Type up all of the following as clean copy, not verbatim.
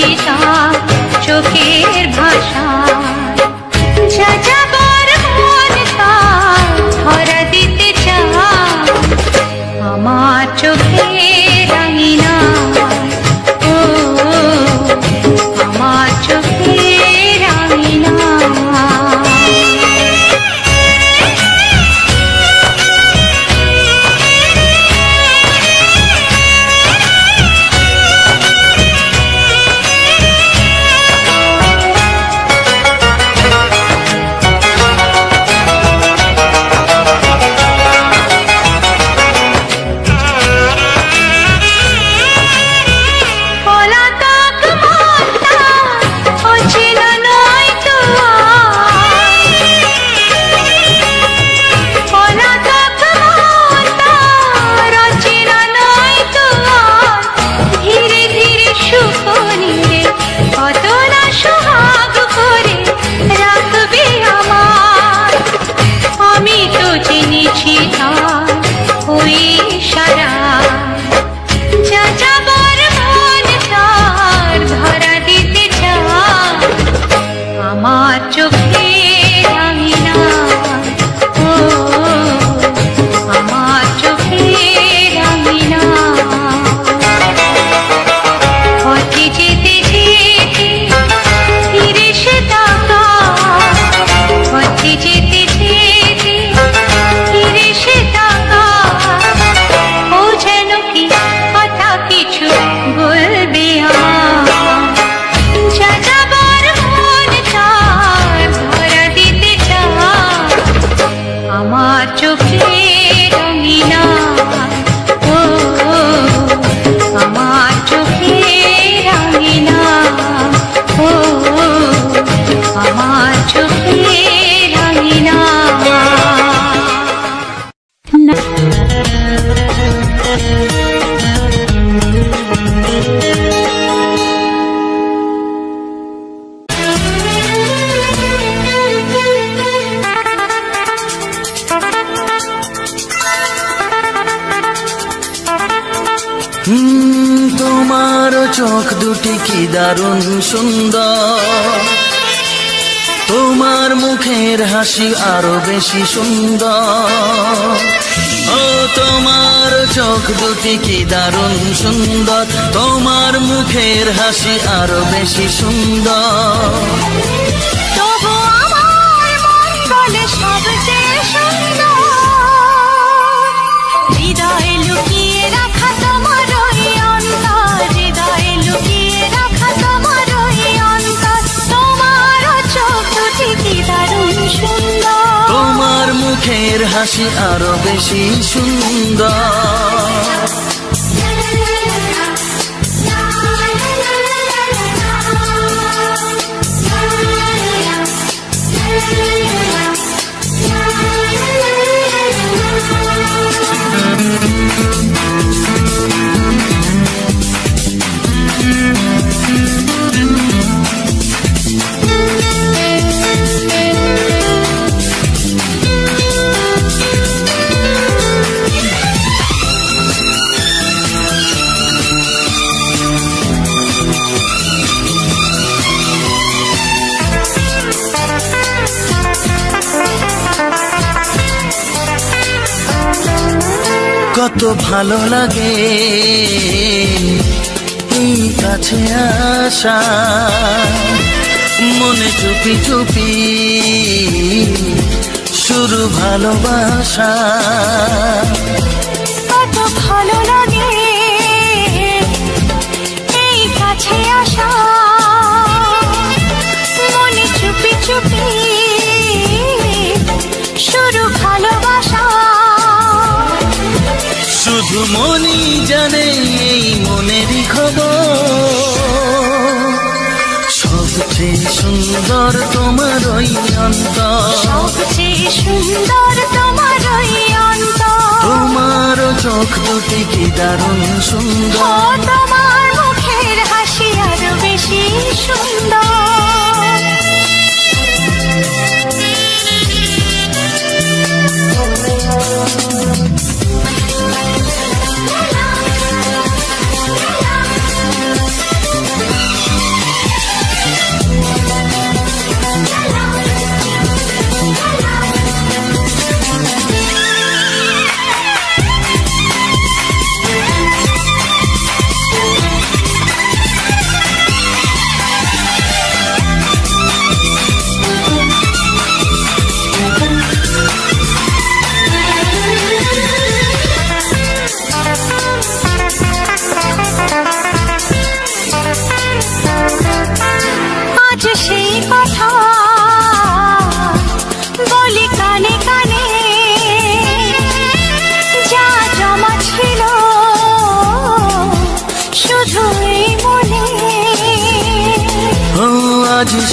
বুঝি তার চোখের ভাষা। যা যাবার মন তার ধরা দিতে চায় আমার চোখের রাঙিনা। ও আমার চোখের রাঙিনা। তোমার চোখ দুটি কি দারুণ সুন্দর, তোমার মুখের হাসি আরো বেশি সুন্দর। ও তোমার চোখ দুটি কি দারুণ সুন্দর, তোমার মুখের হাসি আরো বেশি সুন্দর। তবু আমার মন বলে সবচেয়ে সুন্দর, হৃদয়ে লুকিয়ে রাখা তোমার ওই অন্তর, হৃদয়ে লুকিয়ে রাখা তোমার ওই অন্তর। তোমার চোখ দুটি কি দারুণ সুন্দর, তোমার মুখের হাসি আরো বেশি সুন্দর। কত ভালো লাগে এই কাছে আসা, মনে চুপি চুপি শুরু ভালোবাসা। কত ভালো লাগে এই কাছে আসা, মনে চুপি চুপি শুরু ভালোবাসা। শুধু মনই জানে এই মনেরই খবর, সবচেয়ে সুন্দর তোমার ওই অন্তর, সবচেয়ে সুন্দর তোমার ওই অন্তর। তোমার চোখ দুটি কি দারুণ সুন্দর, তোমার মুখের হাসি আরো বেশি সুন্দর।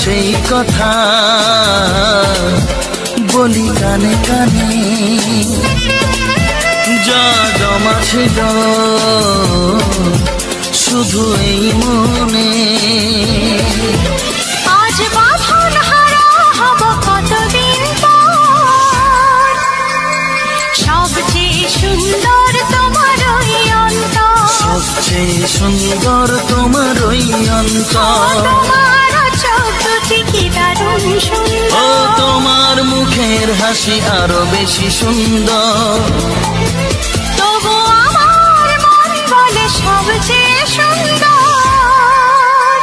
সেই কথা বলি কানে কানে, যা জমা ছিল শুধু এই মনে। আজ বাঁধন হারা হব কতদিন পর, সবচেয়ে সুন্দর তোমার ওই অন্তর, সবচেয়ে সুন্দর তোমার ওই অন্তর। তোমার চোখ দুটি কি দারুণ সুন্দর, ও তোমার মুখের হাসি আরো বেশি সুন্দর। তবু আমার মন বলে সবচেয়ে সুন্দর,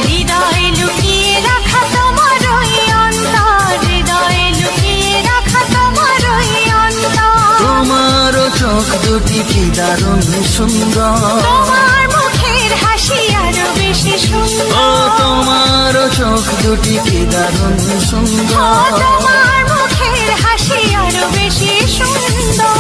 হৃদয়ে লুকিয়ে রাখা তোমার ওই অন্তর, হৃদয়ে লুকিয়ে রাখা তোমার ওই অন্তর। তোমার চোখ দুটি কি দারুণ সুন্দর, তোমার মুখের হাসি আরো বেশি সুন্দর, ও তোমার চোখ দুটি কি দারুণ সুন্দর। তোমার মুখের হাসি আরো বেশি সুন্দর।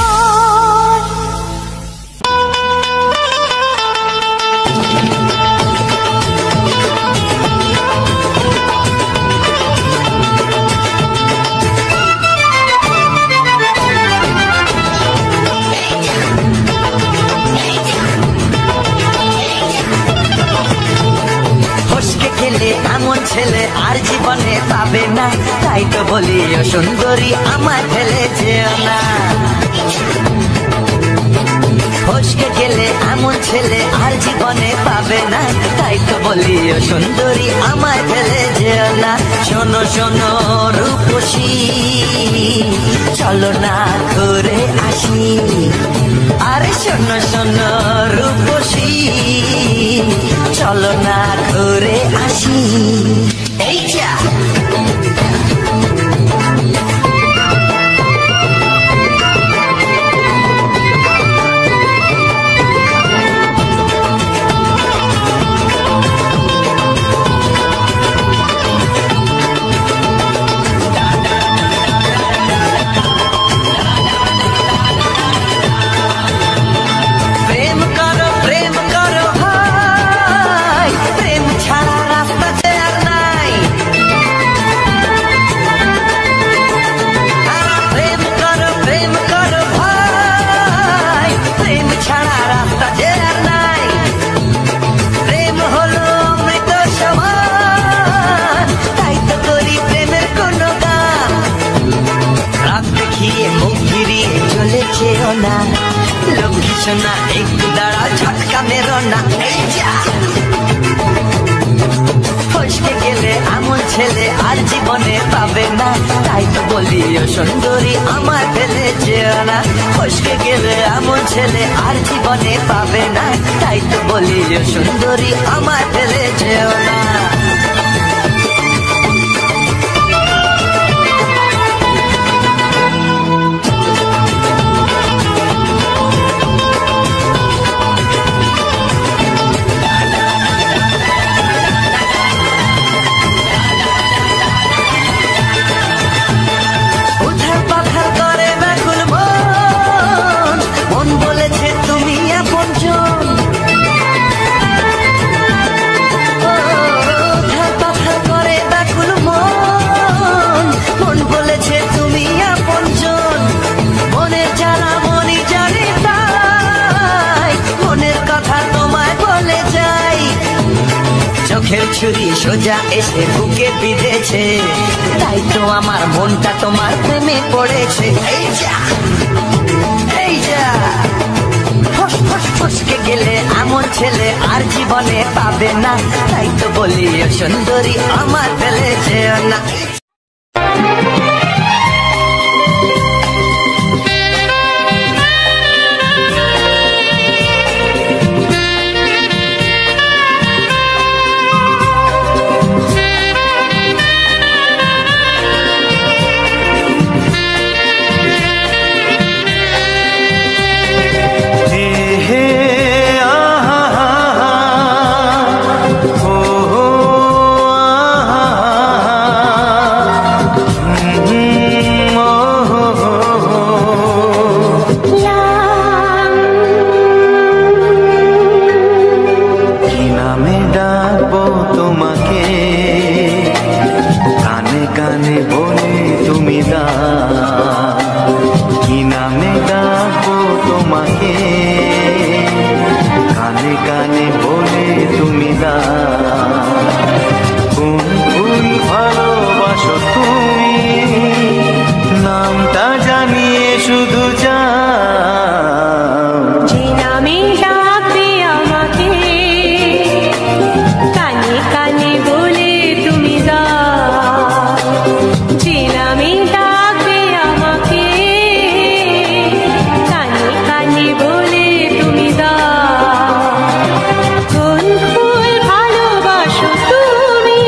এমন ছেলে আর জীবনে পাবে না, তাই তো বলি ও সুন্দরী আমার ফেলে যেও না। ফসকে গেলে এমন ছেলে আর জীবনে পাবে না, তাই তো বলি ও সুন্দরী আমার ফেলে যেও না। শোনো শোনো রূপসী, চলো না ঘুরে আসি। আরে শোনো শোনো রূপসী, চলো না ঘুরে আসি। এই যা লক্ষ্মী সোনা একটু দাঁড়া, ঝটকা মেরো না। এই যা ফসকে গেলে এমন ছেলে আর জীবনে পাবে না, তাই তো বলি ও সুন্দরী আমার ফেলে যেও না। ফসকে গেলে এমন ছেলে আর জীবনে পাবে না, তাই তো বলি ও সুন্দরী আমার ফেলে যেও না। চোখের ছুরি সোজা এসে বুকে বিঁধেছে, তাই তো আমার মনটা তোমার প্রেমে পড়েছে। এই যা এই যা ফসকে গেলে এমন ছেলে আর জীবনে পাবে না, তাই তো বলি ও সুন্দরী আমার ফেলে যেও না। কানে বলে তুমি দাও, কি নামে ডাকবো তোমাকে, কানে কানে বলে তুমি দাও। কোন ফুল ভালোবাসো তুমি, নামটা জানিয়ে শুধু যাও। যে নামে ডাকবে আমাকে, কানে কানে বলে তুমি দাও। যে নামে ডাকবে আমাকে, কানে কানে বলে তুমি দাও। কোন ফুল ভালোবাসো তুমি,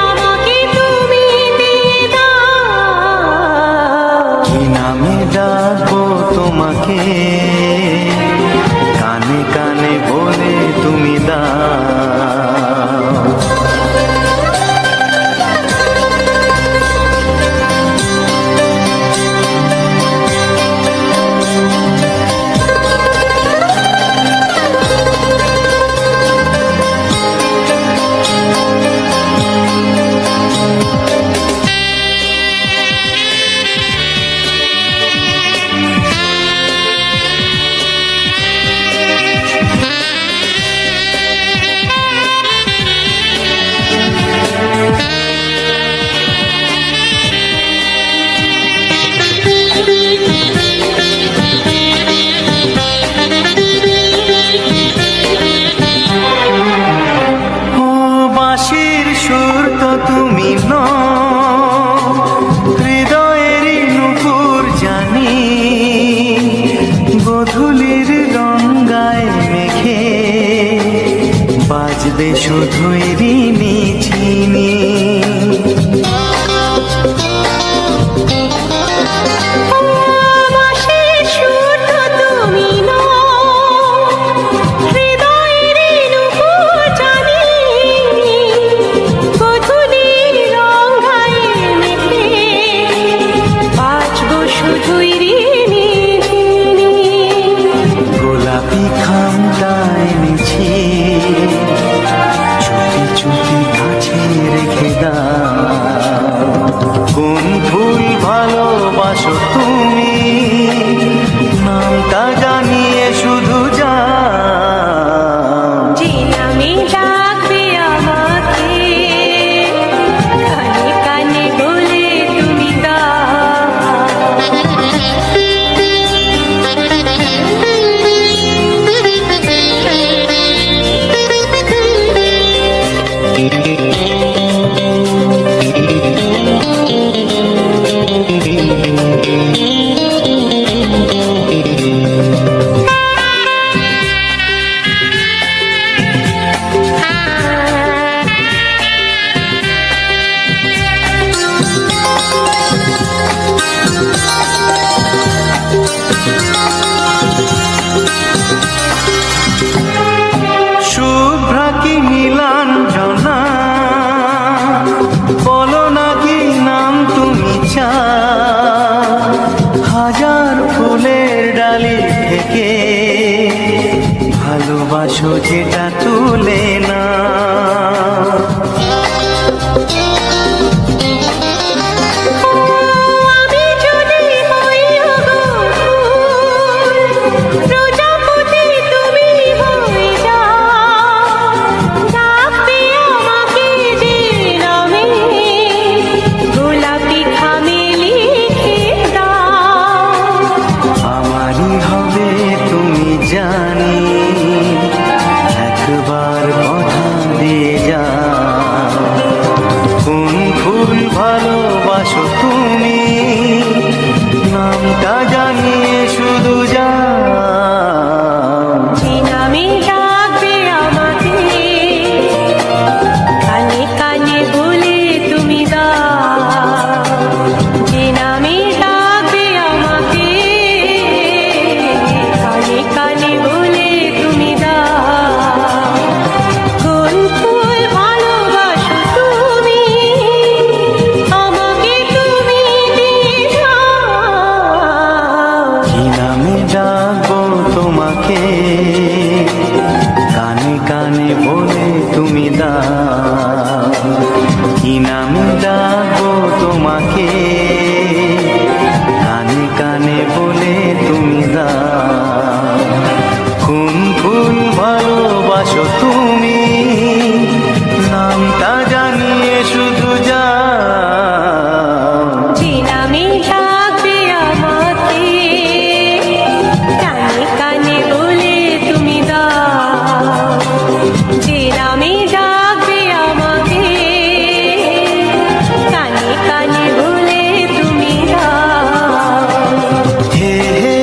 আমাকে তুমি দিয়ে দাও। কি নামে ডাকবো তোমাকে, কানে কানে বলে তুমি দাও। ও বাঁশির সুর তো তুমি নও, হৃদয়েরই নুপুর জানি, গোধূলির গঙ্গায় মেঘে বাজবে শুধুই রিনি ঝিনি। বাঁশির সুর তো তুমি নও, হৃদয়ের নুপুর জানি, গোধূলির গঙ্গায় মেঘে বাজবো শুধুই রিনি ঝিনি। গোলাপি খামটা এনেছি, চুপি চুপি কাছে রেখে দাও। কোন ফুল ভালোবাসো তুমি, নামটা জানিয়ে শুধু যাও। যে নামে ডাকবে আমাকে, কানে কানে বলে তুমি শুভ্রা কি নীলাঞ্জনা, বলো না কি নাম তুমি চাও। হাজার ফুলের ডালি থেকে ভালোবাসো যেটা তুলে না। আমি যদি হই ফুল, প্রজাপতি তুমি হয়ে যাও। ডাকবে আমাকে যে নামে, গোলাপি খামে লিখে দাও। আমারই হবে তুমি জানি, একবার কথা দিয়ে যাও। কোন ফুল ভালোবাসো তুমি, নামটা জানিয়ে শুধু যাও। যে নামে ডাকবে আমাকে, কানে কানে বলে তুমি দাও। যে নামে ডাকবে আমাকে, কানে কানে বলে তুমি দাও। কোন ফুল ভালোবাসো তুমি, আমাকে তুমি দিয়ে দাও। কি নামে ডাকবো তোমাকে, কানে কানে বলে তুমি দাও। কি নামে ডাকবো তোমাকে, কানে কানে বলে তুমি দাও কোন ফুল ভালোবাসো তুমি, নামটা জানিয়ে শুধু যাও। যে নামে ডাকবে আমাকে, কানে কানে বলে তুমি দাও। যে নামে ডাকবে আমাকে, কানে কানে বলে তুমি দাও। হে হে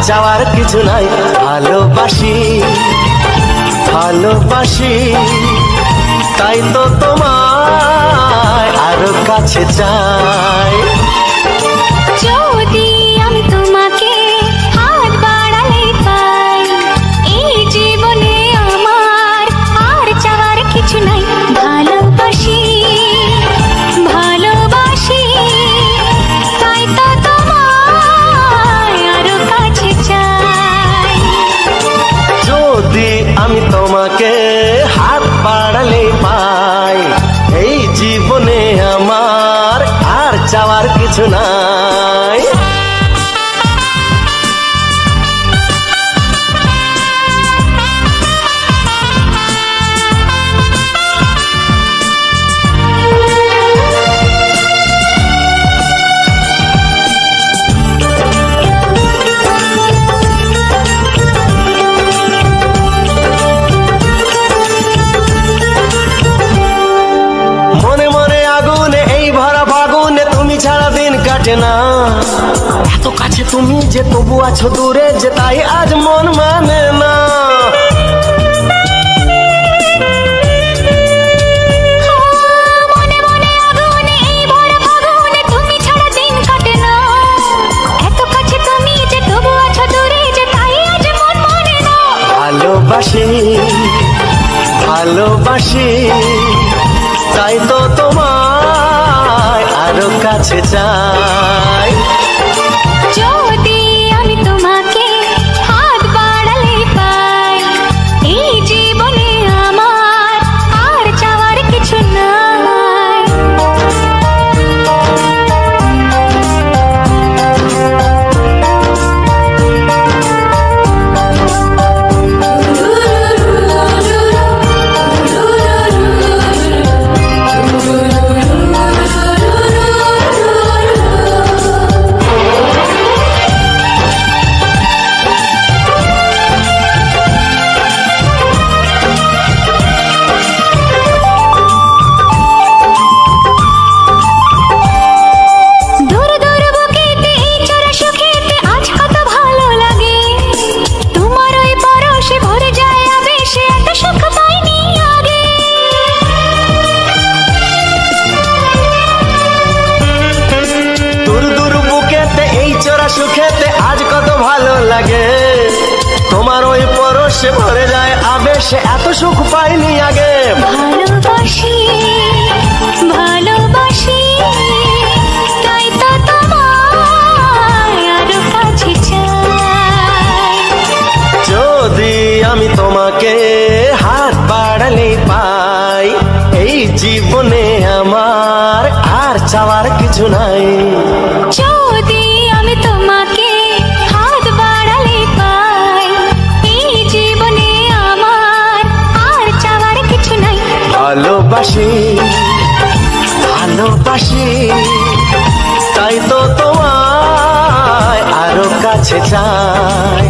চাওয়ার কিছু নাই, ভালোবাসি ভালোবাসি তাই তো তোমায় আরো কাছে চাই। যদি আমি তোমাকে হাত বাড়ালে পাই, এই জীবনে আমার আর চাওয়ার কিছু নাই। ভালোবাসি ভালোবাসি তাই তো তোমায় আরো কাছে চাই। যদি আমি তোমাকে হাত বাড়ালে পাই, এই জীবনে আমার আর চাওয়ার কিছু নাই। না এত কাছে তুমি যে তবু আছো দূরে, যে তাই আজ মন মানে না। মনে মনে আগুনে এই ভরা ফাগুনে তুমি ছাড়া দিন কাটে না। এত কাছে তুমি যে তবু আছো দূরে, যে তাই আজ মন মানে না। ভালোবাসি ভালোবাসি তাই তো তোমায় আরো কাছে চাই। যদি আমি তোমাকে হাত বাড়ালে পাই, এই জীবনে আমার আর চাওয়ার কিছু নাই। সে এত সুখ পাইনি আগে। ভালোবাসি ভালোবাসি তাই তো তোমায় আরো কাছে চাই। যদি আমি তোমাকে হাত বাড়ালে পাই, এই জীবনে আমার আর চাওয়ার কিছু নাই। যদি আমি তোমাকে হাত বাড়ালে পাই, এই জীবনে আমার আর চাওয়ার কিছু নাই। ভালোবাসি ভালোবাসি তাই তো তোমায় আরো কাছে চাই।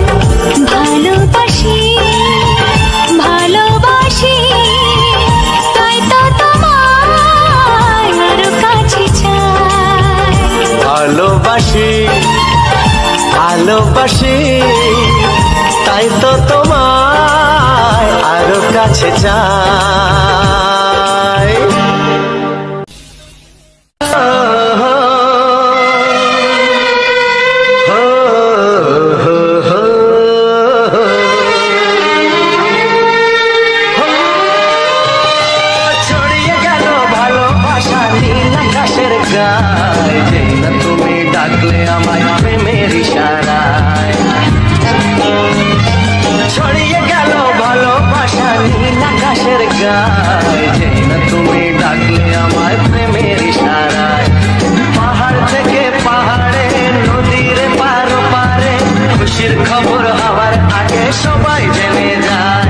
ভালোবাসি ভালোবাসি তাই তো তোমায় আরো কাছে চাই। ভালোবাসি ভালোবাসি তাই তো তোমায় আরো কাছে চাই। ছড়িয়ে গেল ভালোবাসা নীল আকাশের গায়ে, যেই না তুমি ডাকলে আমায় প্রেমের ইশারায়। ছড়িয়ে গেল ভালোবাসা নীল আকাশের গায়ে, যেই না তুমি ডাকলে আমায় প্রেমের ইশারায়। পাহাড় থেকে পাহাড়ে নদীর পার পারে খুশির খবর হওয়ার আগে সবাই জেনে যায়।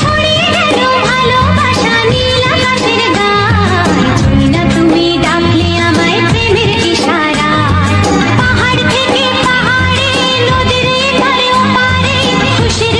ছড়িয়ে গেল ভালোবাসা নীল আকাশের গায়ে, যেই না তুমি ডাকলে আমায় প্রেমের ইশারায়। পাহাড় থেকে পাহাড়ে নদীর ধারে ওপারে খুশির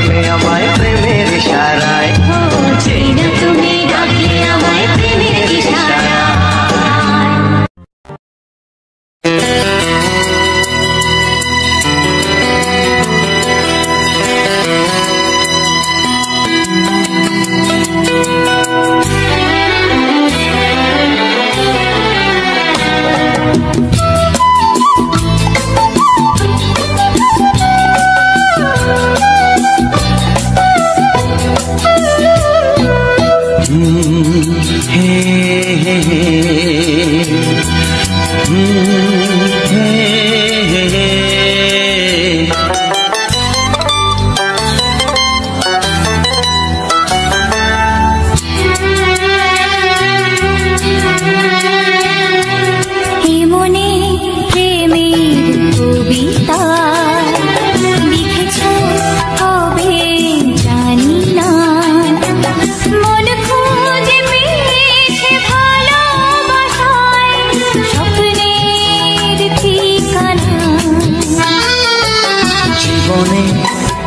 ডাকলে আমায় প্রেমের ইশারায়, চেই না তুমি ডাকলে আমায় প্রেমের ইশারায়।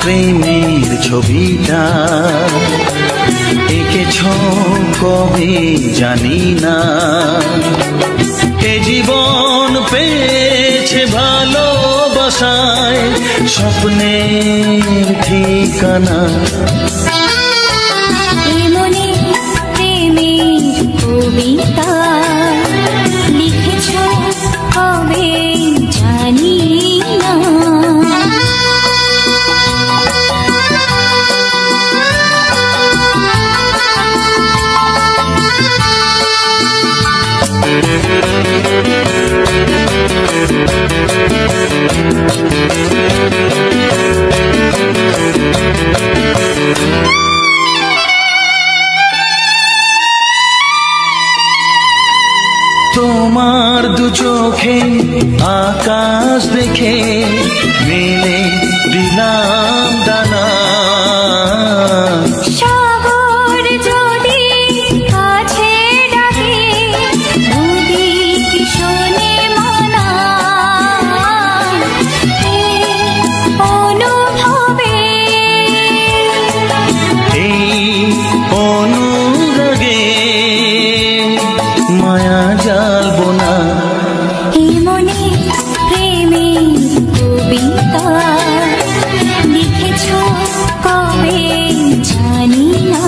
প্রেমের ছবিটা এঁকেছ কবে জানি না, এ জীবন পেয়েছে ভালোবাসায় স্বপ্নের ঠিকানা। মনে প্রেমের কবিতা লিখেছ কবে জানি না, তোমার দু চোখে আকাশ দেখে মেলে দিলাম দানা, সাগর যদি কাছে ডাকে নদী কি শোনে মানা, অনুভবে এই অনুরাগে মায়া জ্বালবো না। এ মনে প্রেমের কবিতা লিখেছ কবে জানি না,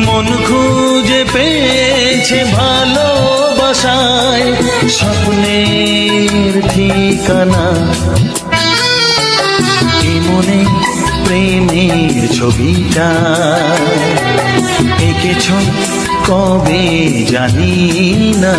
মন খুঁজে পেয়েছে ভালোবাসায় স্বপ্নের ঠিকানা। এ মনে প্রেমের ছবিটা এঁকেছ কবে জানি না।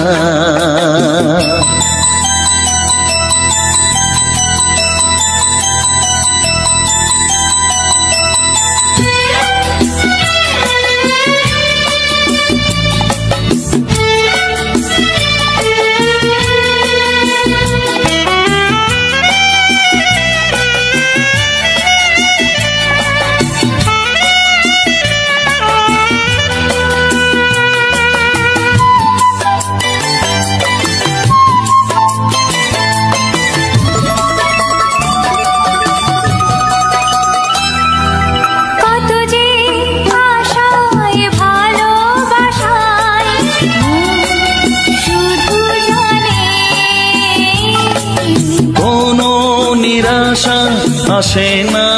আসে না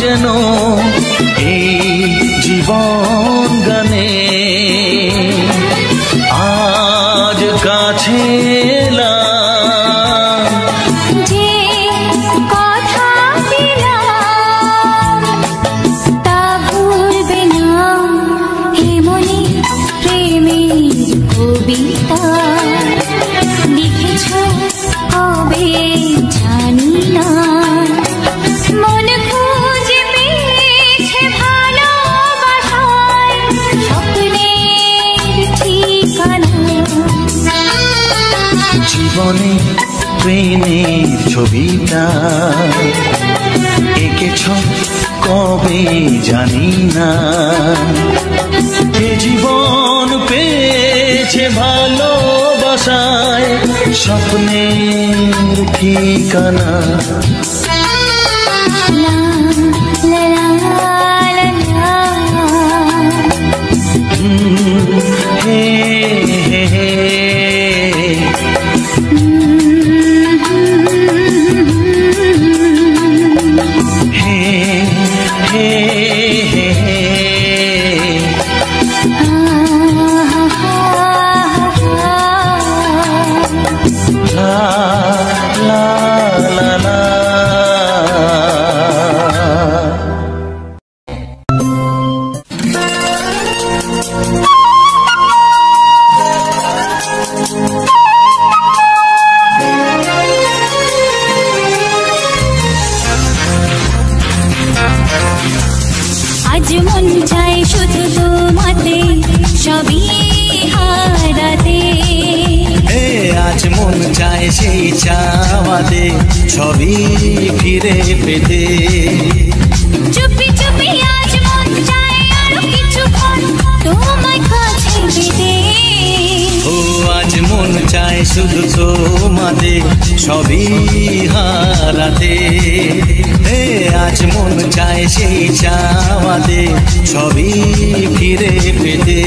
যেন এই জীবন গানে, আজ কাছে এলাম যে কথা দিলাম তা ভুলবে না, হে মনে প্রেমের কবিতা লিখেছ কবে জানি না, মন খুঁজে পেয়েছে ভালোবাসায় স্বপ্নের ঠিকানা। জীবনে প্রেমের ছবিটা এঁকেছ কবে জানি না, এ জীবন পেয়েছে ভালোবাসায় স্বপ্নের ঠিকানা। লা লা লা হে হে হে লা লা লা লা। আজ মন চাই শুধু তোমাতে সবই হারাতে। আজ মন চায় সেই চাওয়াতে সবই ফিরে পেতে। চুপি চুপি আজ মন চাই আরো কিছুক্ষণ তোমায় কাছে পেতে। ও আজ মন চায় শুধু তোমাতে সবই হারাতে। আজ মন চায় সেই চাওয়াতে সবই ফিরে পেতে।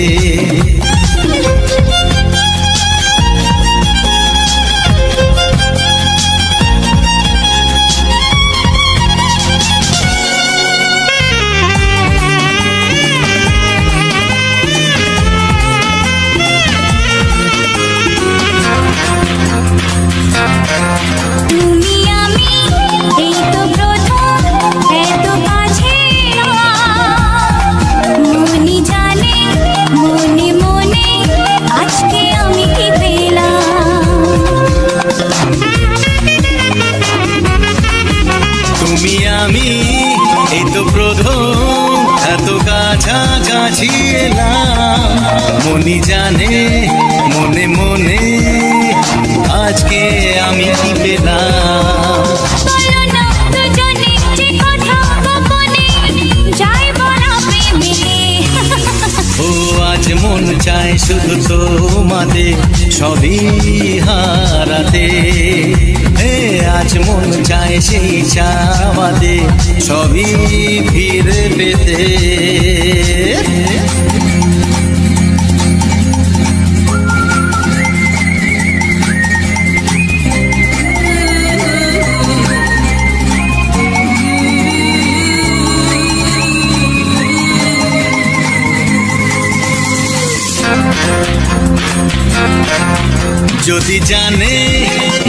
তুমি আমি এই তো প্রথম এত কাছে মনি জানে মনে মনে আজকে আমি কি পেলাম। তুমি আমি এই তো প্রথম এত কাছাকাছি এলাম। মনি জানে মনে মনে আজকে আমি কি পেলাম। বলো না দুজনে যে কথা গোপনে যাই বলা প্রেমে। ও আজ মন চায় শুধু তোমাতে সবই হারাতে। আজ মন চায় সেই চাওয়াতে সবই ফিরে পেতে। যদি জানে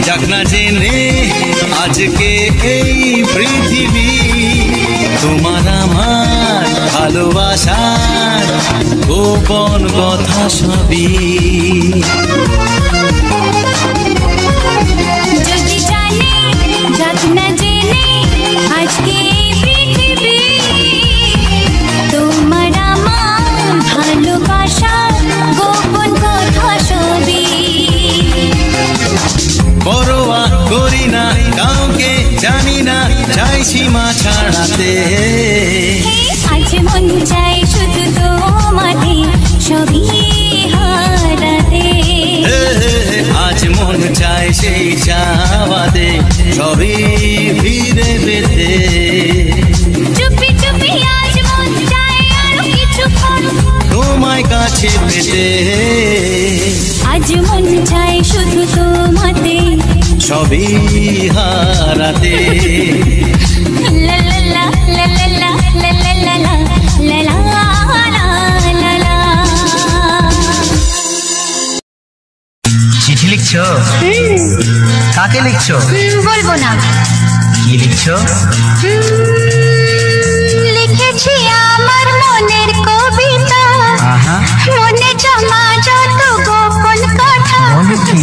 যাক না জেনে আজকে এই পৃথিবী তোমার আমার ভালোবাসার গোপন কথা সবই। যদি জানে যাক না জেনে আজকে এই পৃথিবী তোমার আমার ভালোবাসার গোপন কথা সবই। পরোয়া করি না কাউকে জানি না চাই সীমা ছাড়াতে। আজ মন চাই শুধু তোমাতে সবই হারাতে। আজ মন চায় সেই চাওয়াতে সবই ফিরে পেতে। চুপি চুপি আজ মন চাই আরো কিছুক্ষণ তোমায় কাছে পেতে। আজ মন চাই শুধু তোমাতে সবই হারাতে। লা লা লা লা লা লা লা লা লা লা লা লা লা। চিঠি লিখছো? কাকে লিখছো? বলবো না। কি লিখছো? লিখেছি আমার মনের কবিতা, আহা, মনে জমা যত গোপন কথা। বলো কি?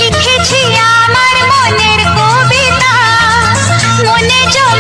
লিখেছি আমার মনের কবিতা, মনে জমা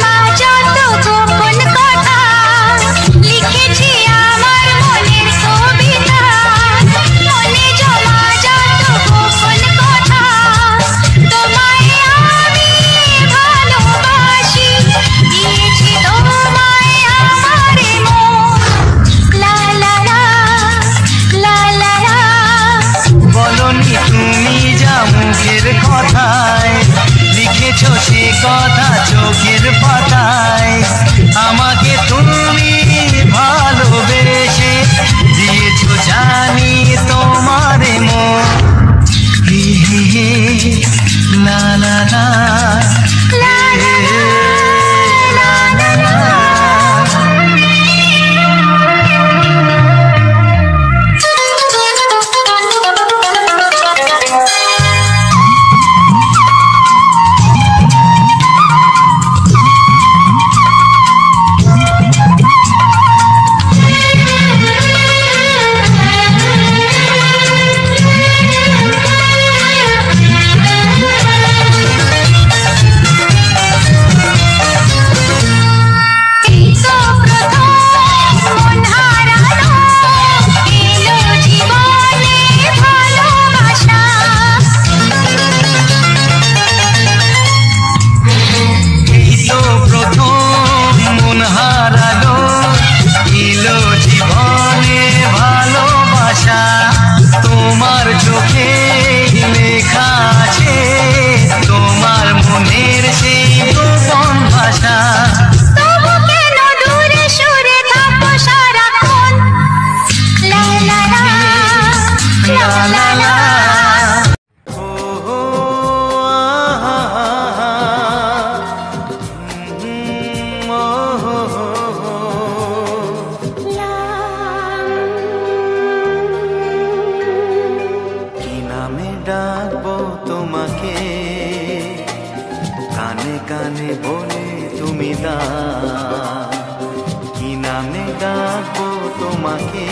ডাকবো তোমাকে,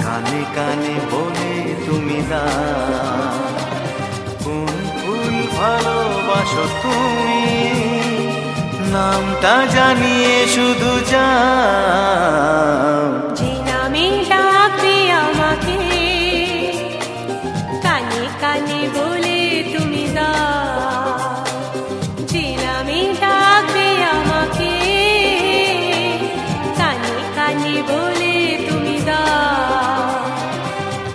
কানে কানে বলে তুমি দাও কোন ফুল ভালোবাসো তুমি, নামটা জানিয়ে শুধু যাও। যে নামে ডাকবে আমাকে, কানে কানে বলে তুমি দাও। যে নামে ডাকবে আমাকে, কানে কানে বলে তুমি দাও।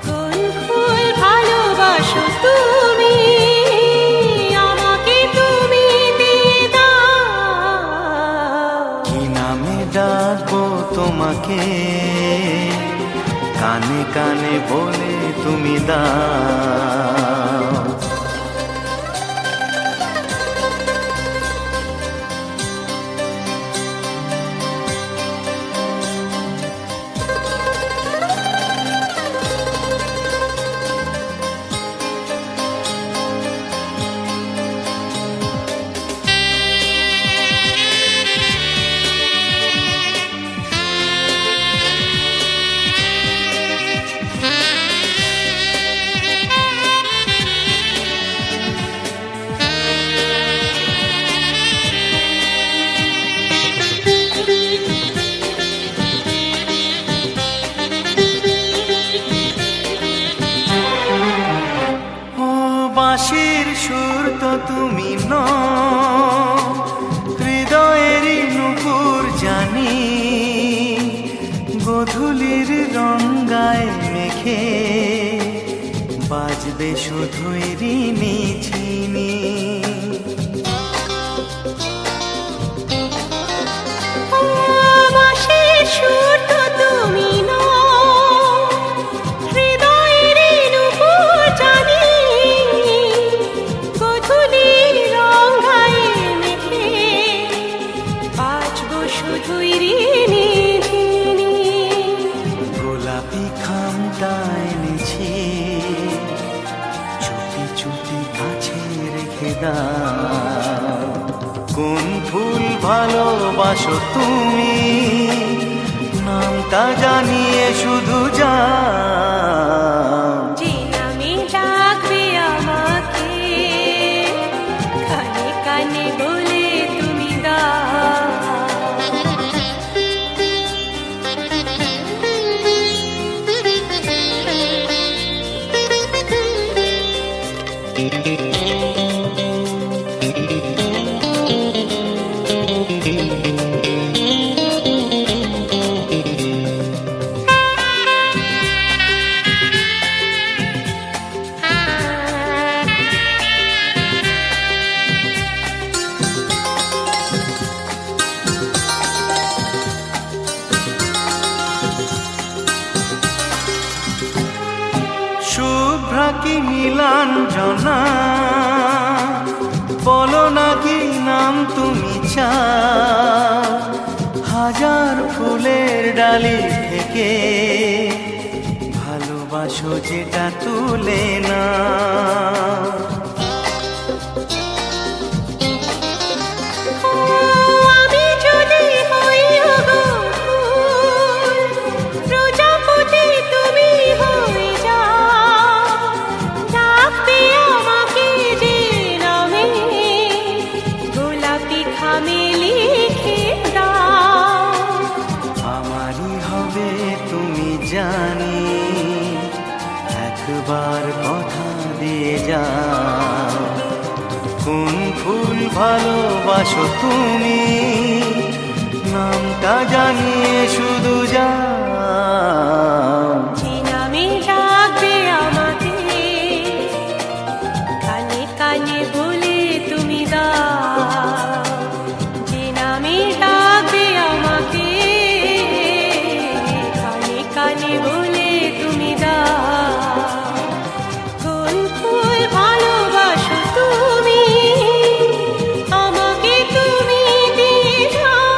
কোন ফুল ভালোবাসো তুমি, আমাকে তুমি দিয়ে দাও। কি নামে ডাকবো তোমাকে, কানে কানে বলে তুমি দাও। বাঁশির সুর তো তুমি নও, হৃদয়েরই নূপুর জানি, গোধূলির রঙায় মেখে বাজবে শুধুই রিনি ঝিনি। বাঁশির সুর তো তুমি নও, হৃদয়ের নূপুর জানি, গোধূলির রঙায় মেখে বাজবো শুধুই রিনি ঝিনি। গোলাপি খামটা এনেছি, চুপি চুপি কাছে রেখে দাও। কোন ফুল ভালোবাসো তুমি, নামটা জানিয়ে শুধু যাও। যে নামে ডাকবে আমাকে, কানে কানে বলে তুমি দাও। শুভ্রা কি নীলাঞ্জনা, বলো না কি নাম তুমি চাও। হাজার ফুলের ডালি থেকে ভালোবাসো যেটা তুলে না। আমি যদি হই ওগো ফুল, প্রজাপতি তুমি হয়ে যাও। ডাকবে আমাকে যে নামে, গোলাপি খামে লিখে দাও। আমারই হবে তুমি জানি, একবার কথা দিয়ে যাও। কোন ফুল ভালোবাসো তুমি, নামটা জানিয়ে শুধু যাও। যে নামে ডাকবে আমাকে, কানে কানে বলে তুমি দাও। যে নামে ডাকবে আমাকে, কানে কানে বলে তুমি দাও। কোন ফুল ভালোবাসো তুমি, আমাকে তুমি দিয়ে দাও।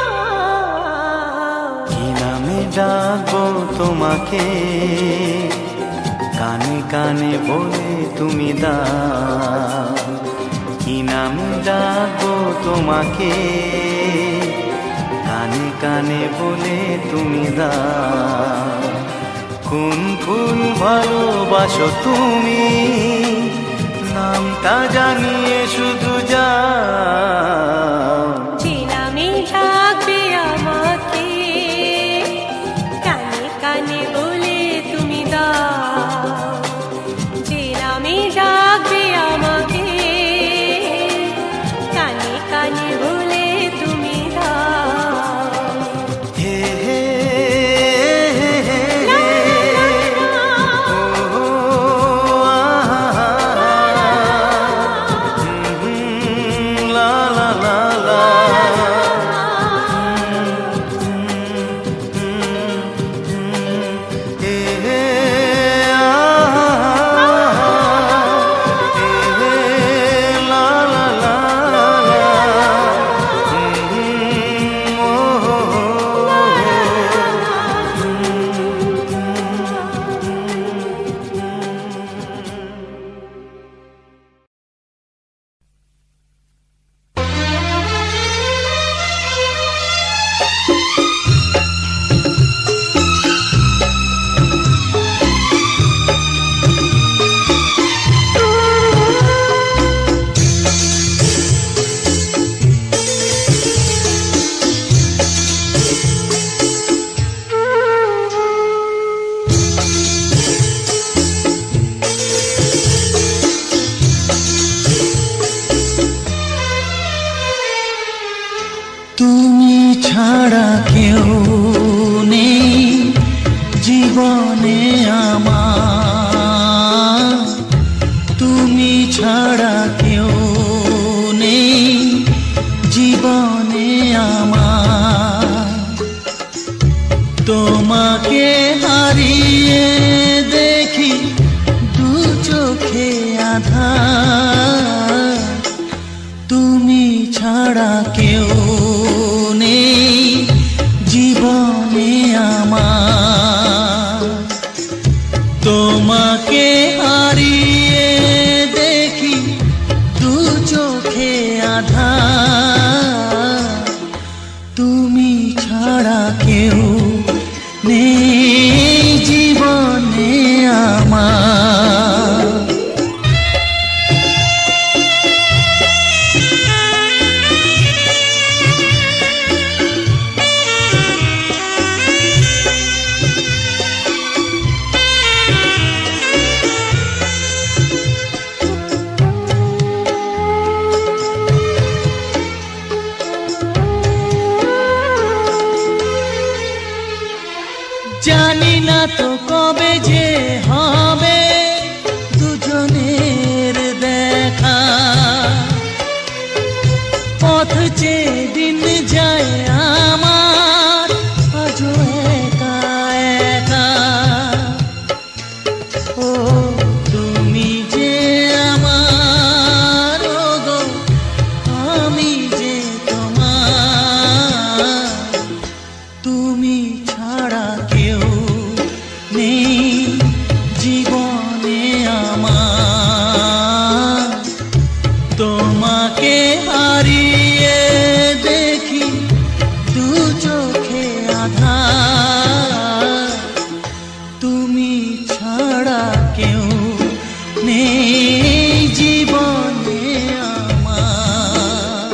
কি নামে ডাকবো তোমাকে, কানে কানে বলে তুমি দাও। কি নামে ডাকবো তোমাকে, কানে কানে বলে তুমি দাও কোন ফুল ভালোবাসো তুমি নামটা জানিয়ে শুধু যাও যে নামে ডাকবে আমাকে কানে কানে বলে তুমি দাও যে নামে ডাকবে আমাকে কানে কানে বলে তুমি দাও হে হে জানি না তো কবে যে হবে দুজনের দেখা পথ চেয়ে দিন যায় আমার আজও একা একা ও তুমি যে আমার গো আমি যে তোমার তুমি ছাড়া কেউ নেই জীবনে আমার তোমাকে হারিয়ে দেখি দু চোখে আধার তুমি ছাড়া কেউ নেই জীবনে আমার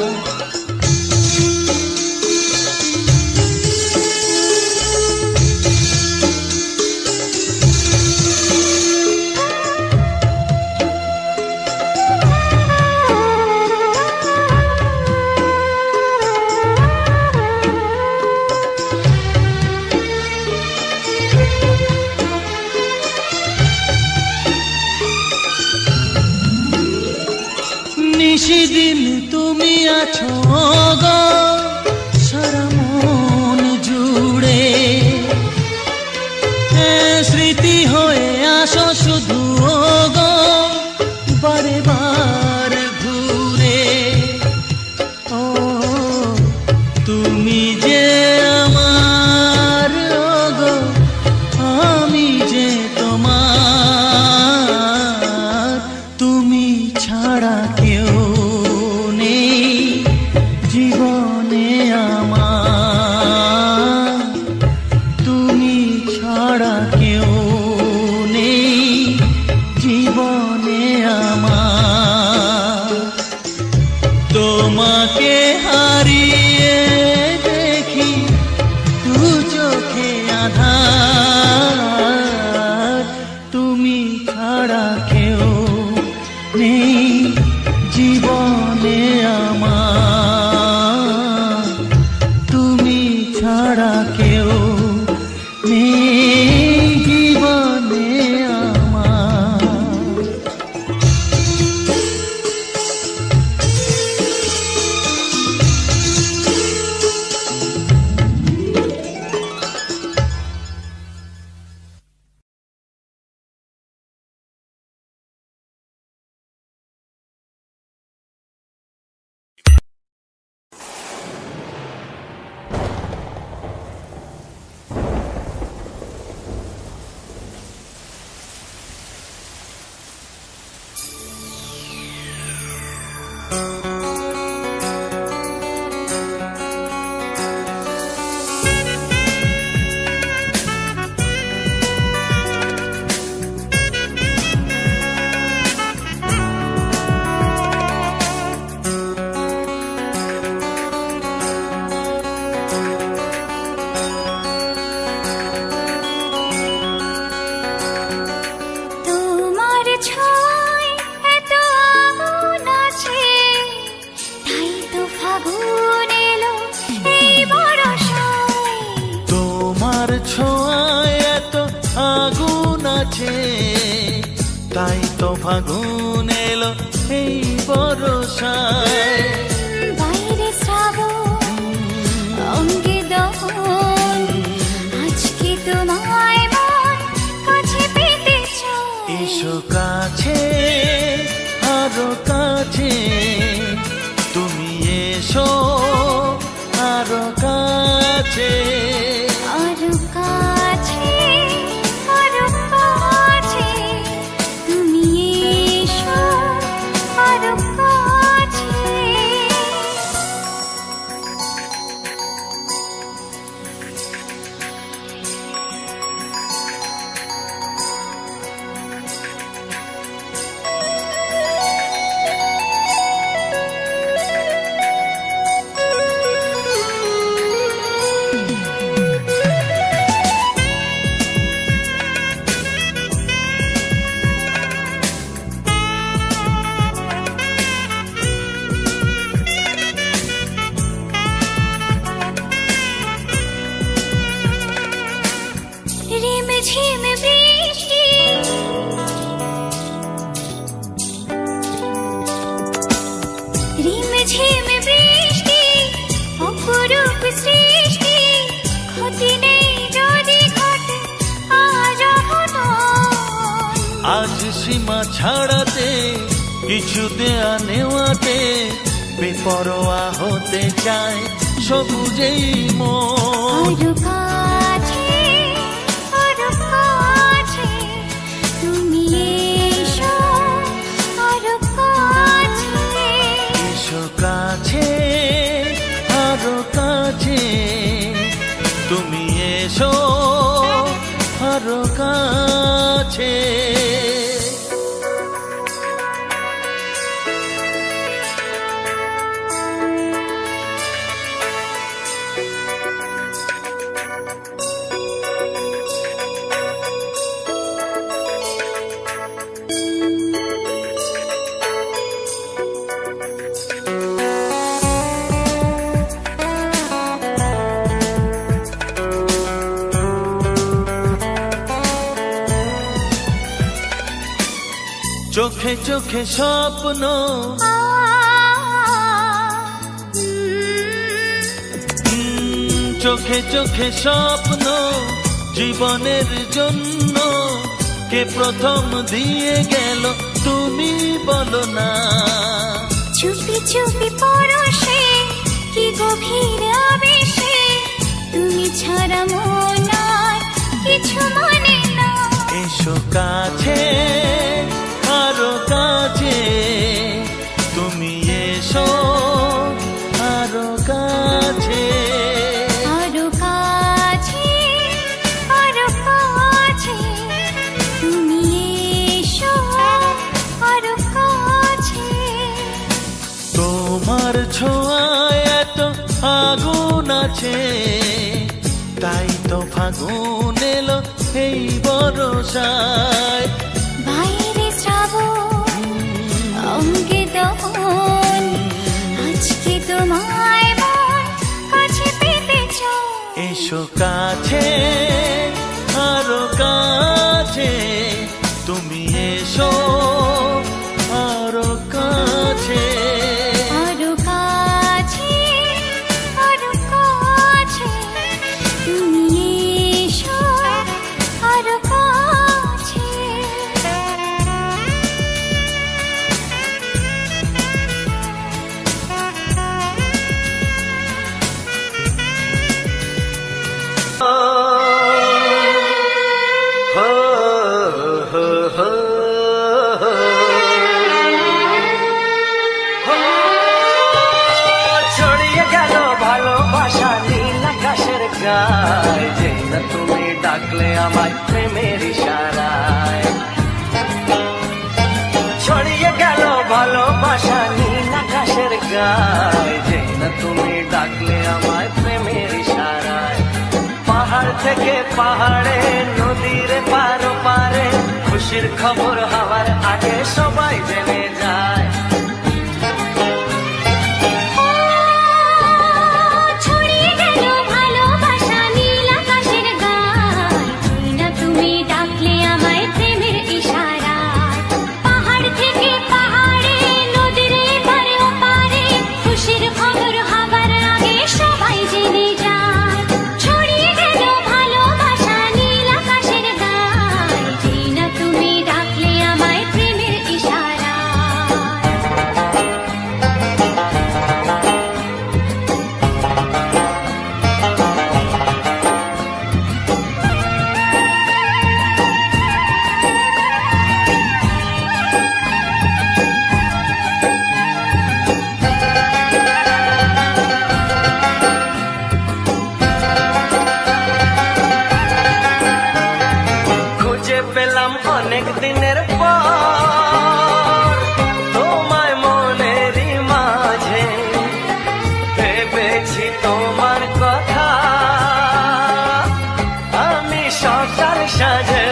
নিশিদিন তুমি আছো গো সারা মন জুড়ে স্মৃতি হয়ে আসো শুধু গো বারে বার ঘুরে ও তুমি যে আমার গো আমি যে তোমার তুমি ছাড়া কেউ নেই জীবনে আমার ছাড়া কেউ নেই জীবনে আমার। তাই তো ফাগুন এলো এই বরষায়। বাইরে শ্রাবণ অঙ্গে দহন, আজকে তোমায় মন কাছে পেতে চায়। এসো কাছে আরো কাছে, তুমি এসো আরো কাছে, আরো কাছে, আরো কাছে, তুমি এসো আরো কাছে। ঝিম বৃষ্টি, রিম ঝিম বৃষ্টি, অপরূপ সৃষ্টি, ক্ষতি নেই যদি ঘটে আজ অঘটন। আজ সীমা ছাড়াতে কিছু দেয়া নেওয়াতে বেপরোয়া হতে চায় সবুজেই মন। আরো কাছে, আরো কাছে, তুমি এসো আরো কাছে। এসো কাছে আরো কাছে, তুমি এসো আরো কাছে। চোখে চোখে স্বপ্ন, চোখে চোখে স্বপ্ন, জীবনের জন্য কে প্রথম দিয়ে গেল তুমি বলো না। চুপি চুপি পরশে কি গভীর আবেশে, তুমি ছাড়া মন আর কিছু মনে না। এসো কাছে আরো কাছে, তুমি এসো আরো কাছে, আরো কাছে, আরো কাছে, তুমি এসো আরো কাছে। তোমার ছোঁয়ায় এত আগুন আছে, তাই তো ফাগুন এলো এই বরষায়। বাইরে শ্রাবণ অঙ্গে দহন, আজকে তোমায় মন কাছে পেতে চায়। এসো কাছে আরো কাছে তুমি এসো আরো কাছে আরো কাছে আরো কাছে তুমি এসো আরো কাছে ছড়িয়ে গেল ভালোবাসা নীল আকাশের গায়ে যেই না তুমি ডাকলে আমার প্রেমের ইশারায় ছড়িয়ে গেল ভালোবাসা নীল আকাশের গায়ে যেই না তুমি ডাকলে আমার প্রেমের ইশারায় পাহাড় থেকে পাহাড়ে নদীর পারো পারে খুশির খবর হওয়ার আগে সবাই জেনে যায় ছড়িয়ে গেল ভালোবাসা নীল আকাশের গায়ে যেই না তুমি ডাকলে আমায় প্রেমের ইশারায় পাহাড় থেকে পাহাড়ে নদীর এপারে ওপারে খুশির খবর হবার আগে সবাই জেনে যায় ছড়িয়ে গেল ভালোবাসা নীল আকাশের গায়ে যেই না তুমি ডাকলে আমায় প্রেমের ইশারায় খুঁজে পেলাম অনেক দিনের পর তোমায় মনেরই মাঝে ভেবেছি তোমার কথা আমি সকাল সাজে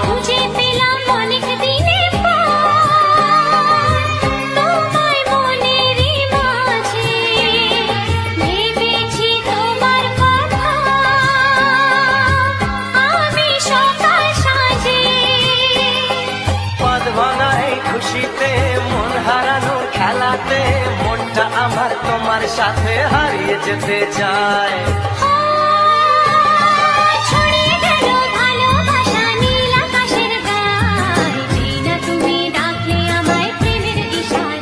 খুঁজে পেলাম অনেক দিনের পর তোমায় মনেরই মাঝে ভেবেছি তোমার কথা আমি সকাল সাজে পদ ভাঙা এই খুশিতে মন হারানো খেলাতে মনটা আমার তোমার সাথে হারিয়ে যেতে চায় ছড়িয়ে গেল ভালোবাসা নীল আকাশের গায়ে যেই না তুমি ডাকলে আমায় প্রেমের ইশারায়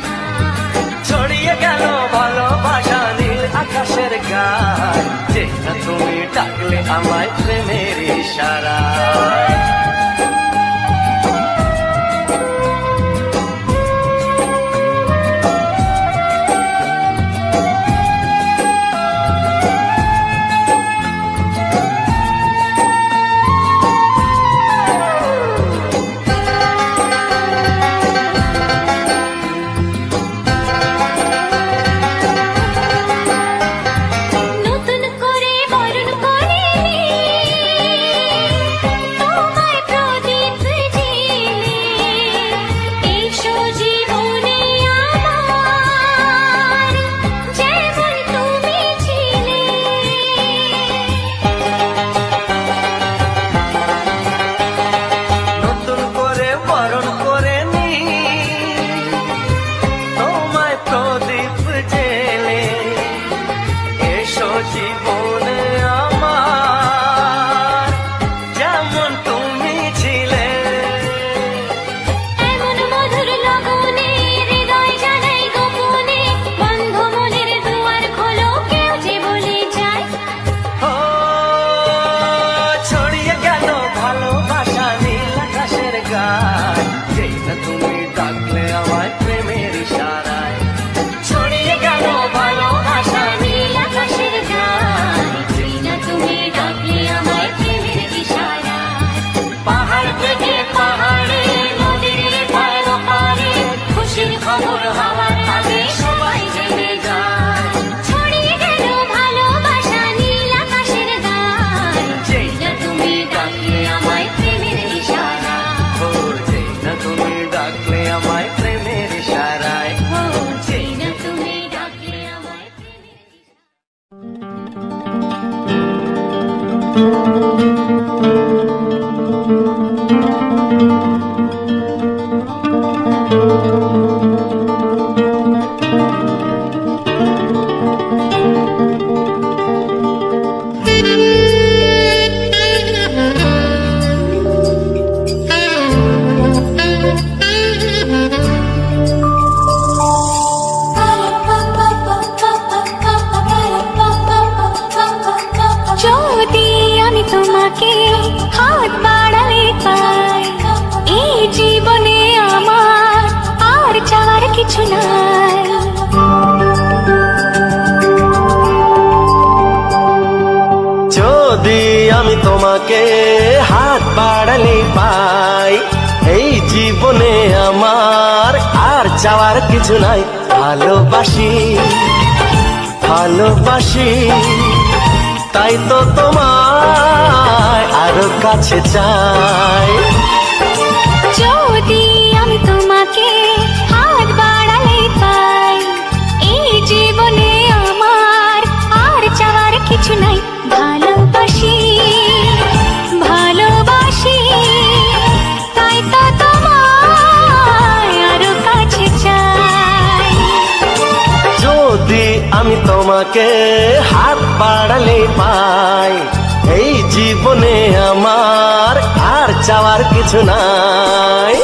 ছড়িয়ে গেল ভালোবাসা নীল আকাশের গায় যেই না তুমি ডাকলে আমায় প্রেমের ইশারায় নতুন করে বরণ করে তোমায় প্রদীপ জেলে এসো জীবনে আমার যেমন তুমি ছিলে নতুন করে বরণ করে নি তোমায় প্রদীপ জেলে এসো জীবনে আমার যেমন তুমি ছিলে এমন মধুর লগনে হৃদয় জানাই গোপনে বন্ধ মনের দুয়ার খোলো কেউ যে বলে যায় ও ছড়িয়ে গেল ভালোবাসা নীল আকাশের গায় যেই না তুমি ডাকলে আমায় প্রেমের ইশারায় ছড়িয়ে গেল ভালোবাসা নীল আকাশের গায় যেই না তুমি ডাকলে আমায় প্রেমের ইশারায় পাহাড় থেকে পাহাড়ে নদীর পার পারে খুশির খবর হওয়ার আগে সবাই জেনে যায় ছড়িয়ে গেল ভালোবাসা নীল আকাশের গায়ে যেই না তুমি ডাকলে আমায় প্রেমের ইশারায় ও যেই না তুমি ডাকলে আমায় প্রেমের ইশারায় ও যে কিছু নাই। যদি আমি তোমাকে হাত বাড়ালে পাই, এই জীবনে আমার আর চাওয়ার কিছু নাই। ভালোবাসি ভালোবাসি তাই তো তোমায় আরো কাছে চাই। যদি আমি তোমাকে হাত বাড়ালে পাই, এই জীবনে আমার আর চাওয়ার কিছু নাই। ভালোবাসি ভালোবাসি তাই তো তোমায় আরো কাছে চাই। যদি আমি তোমাকে হাত বাড়ালে পাই, এই জীবনে আমার আর চাওয়ার কিছু নাই।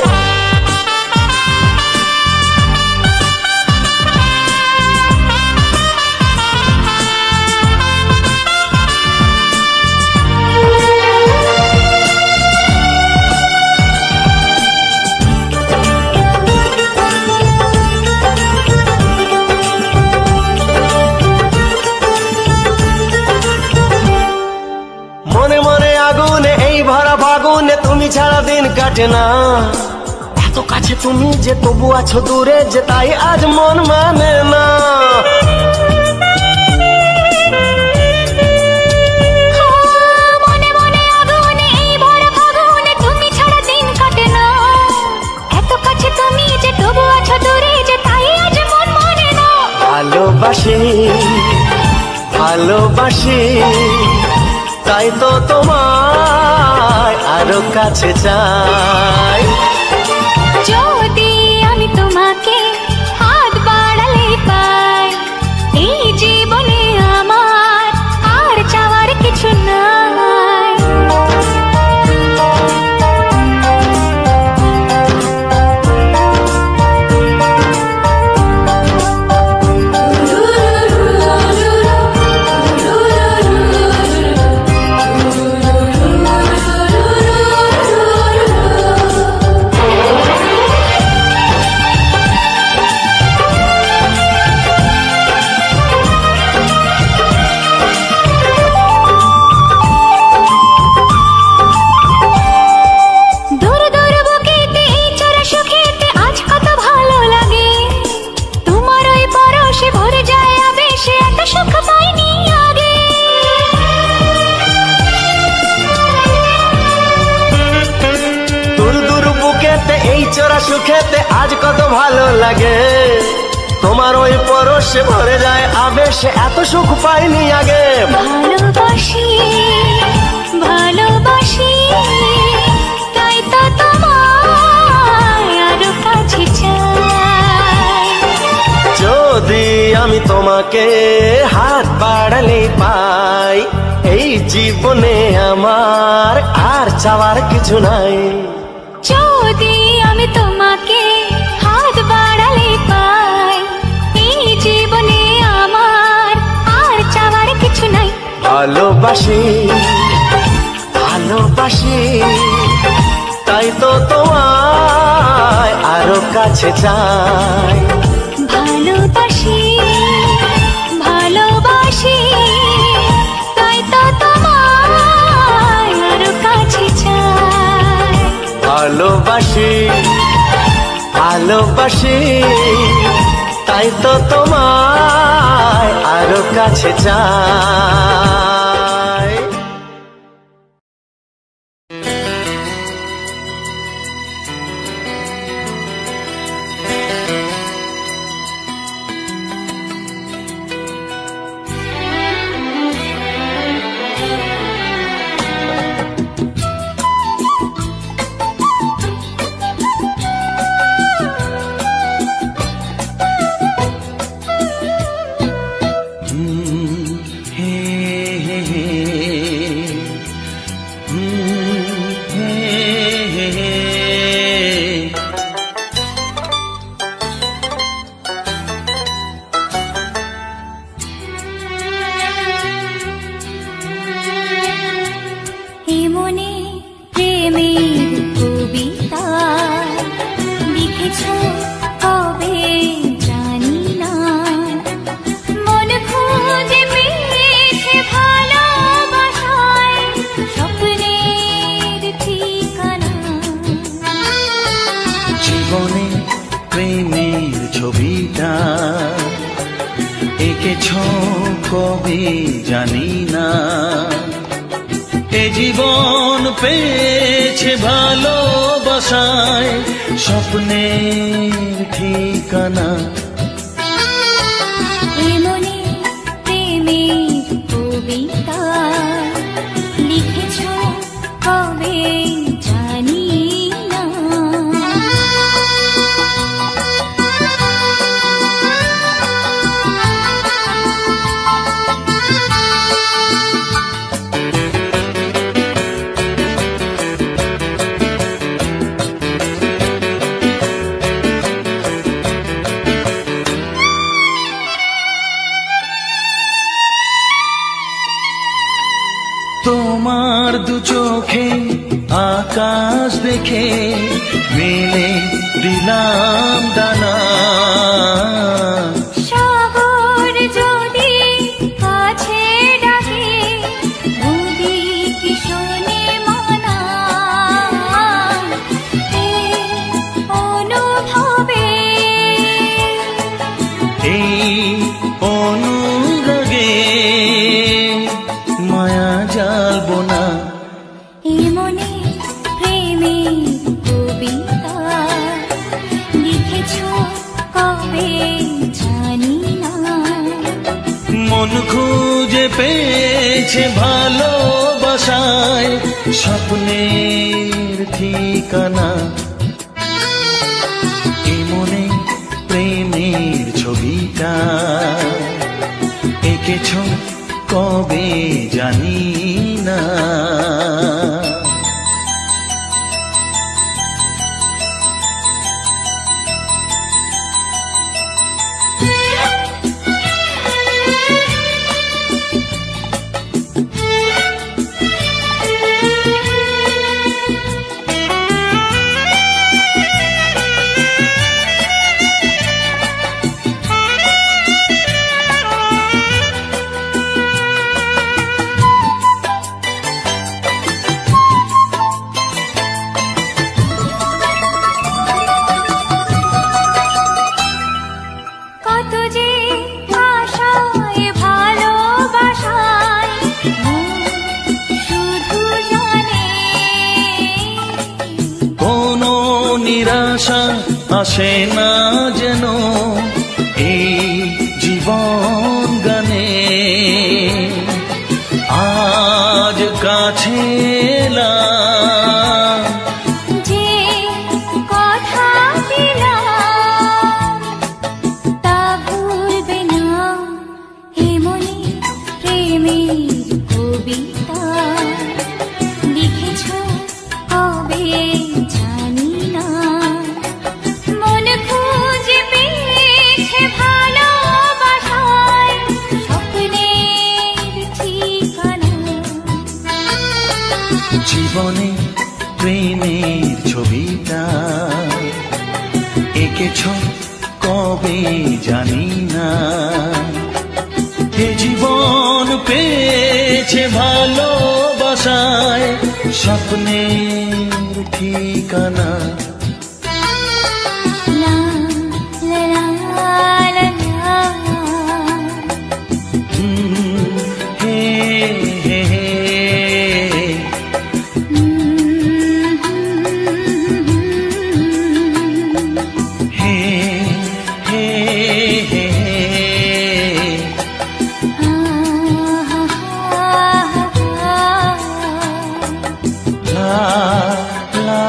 মনে মনে আগুনে এই ভরা ফাগুনে তুমি ছাড়া দিন কাটে না। এত কাছে তুমি যে তবু আছো দূরে, যে তাই আজ মন মানে না। মনে মনে আগুনে এই ভরা ফাগুনে তুমি ছাড়া দিন কাটে না। এত কাছে তুমি যে তবু আছো দূরে, যে তাই আজ মন মানে না। ভালোবাসি ভালোবাসি তাই তো তোমায় আরো কাছে চাই। যদি আমি তোমাকে হাত বাড়ালে পাই, এই জীবনে আমার আর চাওয়ার কিছু নাই। চোরা সুখেতে আজ কত ভালো লাগে, তোমার ওই পরশে ভরে যায় আবেশে, এত সুখ পাইনি আগে। ভালোবাসি ভালোবাসি তাই তো তোমায় আরো কাছে চাই। যদি আমি তোমাকে হাত বাড়ালে পাই, এই জীবনে আমার আর চাওয়ার কিছু নাই। যদি আমি তোমাকে হাত বাড়ালে পাই, এই জীবনে আমার আর চাওয়ার কিছু নাই। ভালোবাসি ভালোবাসি তাই তো তোমায় আরো কাছে চাই। ভালোবাসি ভালোবাসি তাই তো তোমায় আরো কাছে চাই। ভালোবাসি ভালোবাসি তাই তো তোমায় আরো কাছে চাই। ছবিটা এঁকেছ কবে জানি না। এ জীবন পেয়েছে ভালোবাসায় স্বপ্নের ঠিকানা। এমনি প্রেমের কবিতা লিখেছ কবে জানি না। তোমার দু চোখে আকাশ দেখে মেলে দিলাম ডানা। সাগর যদি কাছে ডাকে নদী কি শোনে মানা। এই অনুভবে এই অনুরাগে মায়া জ্বালবো না। এমনি প্রেমের কবিতা লিখেছ কবে জানি না। মন খুঁজে পেয়েছে ভালোবাসায় স্বপ্নের ঠিকানা। এ মনে প্রেমের ছবিটা এঁকেছ কবে জানি না। কত যে আশায় ভালোবাসায় মন শুধু জানে। কোনো নিরাশা আসে না যেন এই জীবন গানে। আজ কাছে এলাম যে কথা দিলাম তা ভুলবে না। এমনি প্রেমের কবিতা লিখেছ কবে জানি না। মন খুঁজে পেয়েছে ভালোবাসায় স্বপ্নের ঠিকানা। জীবনে প্রেমের ছবিটা এঁকেছ কবে জানি না। এ জীবন পেয়েছে ভালোবাসায় স্বপ্নের ঠিকানা। লা লা লা লা হে হে হে হে হে হে লা লা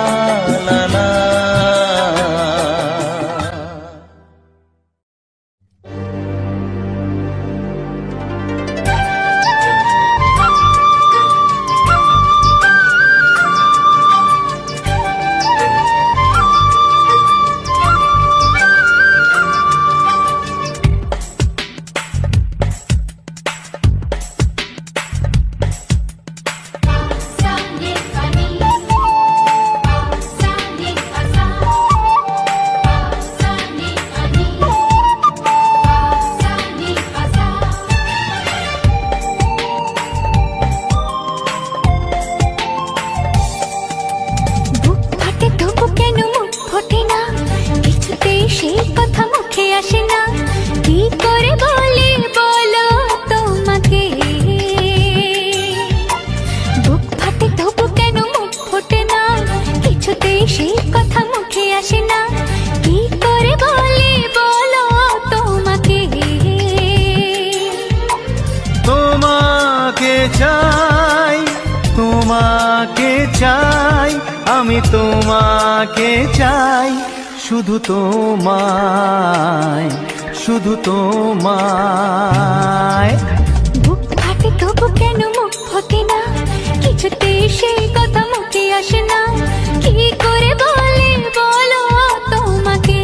লা লা তোমাকে চাই, শুধু তোমায়, শুধু তোমায়। বুক ফাটে তবু কেন মুখ ফোটে না, কিছুতে সেই কথা মুখে আসে না, কি করে বলে বলো তোমাকে।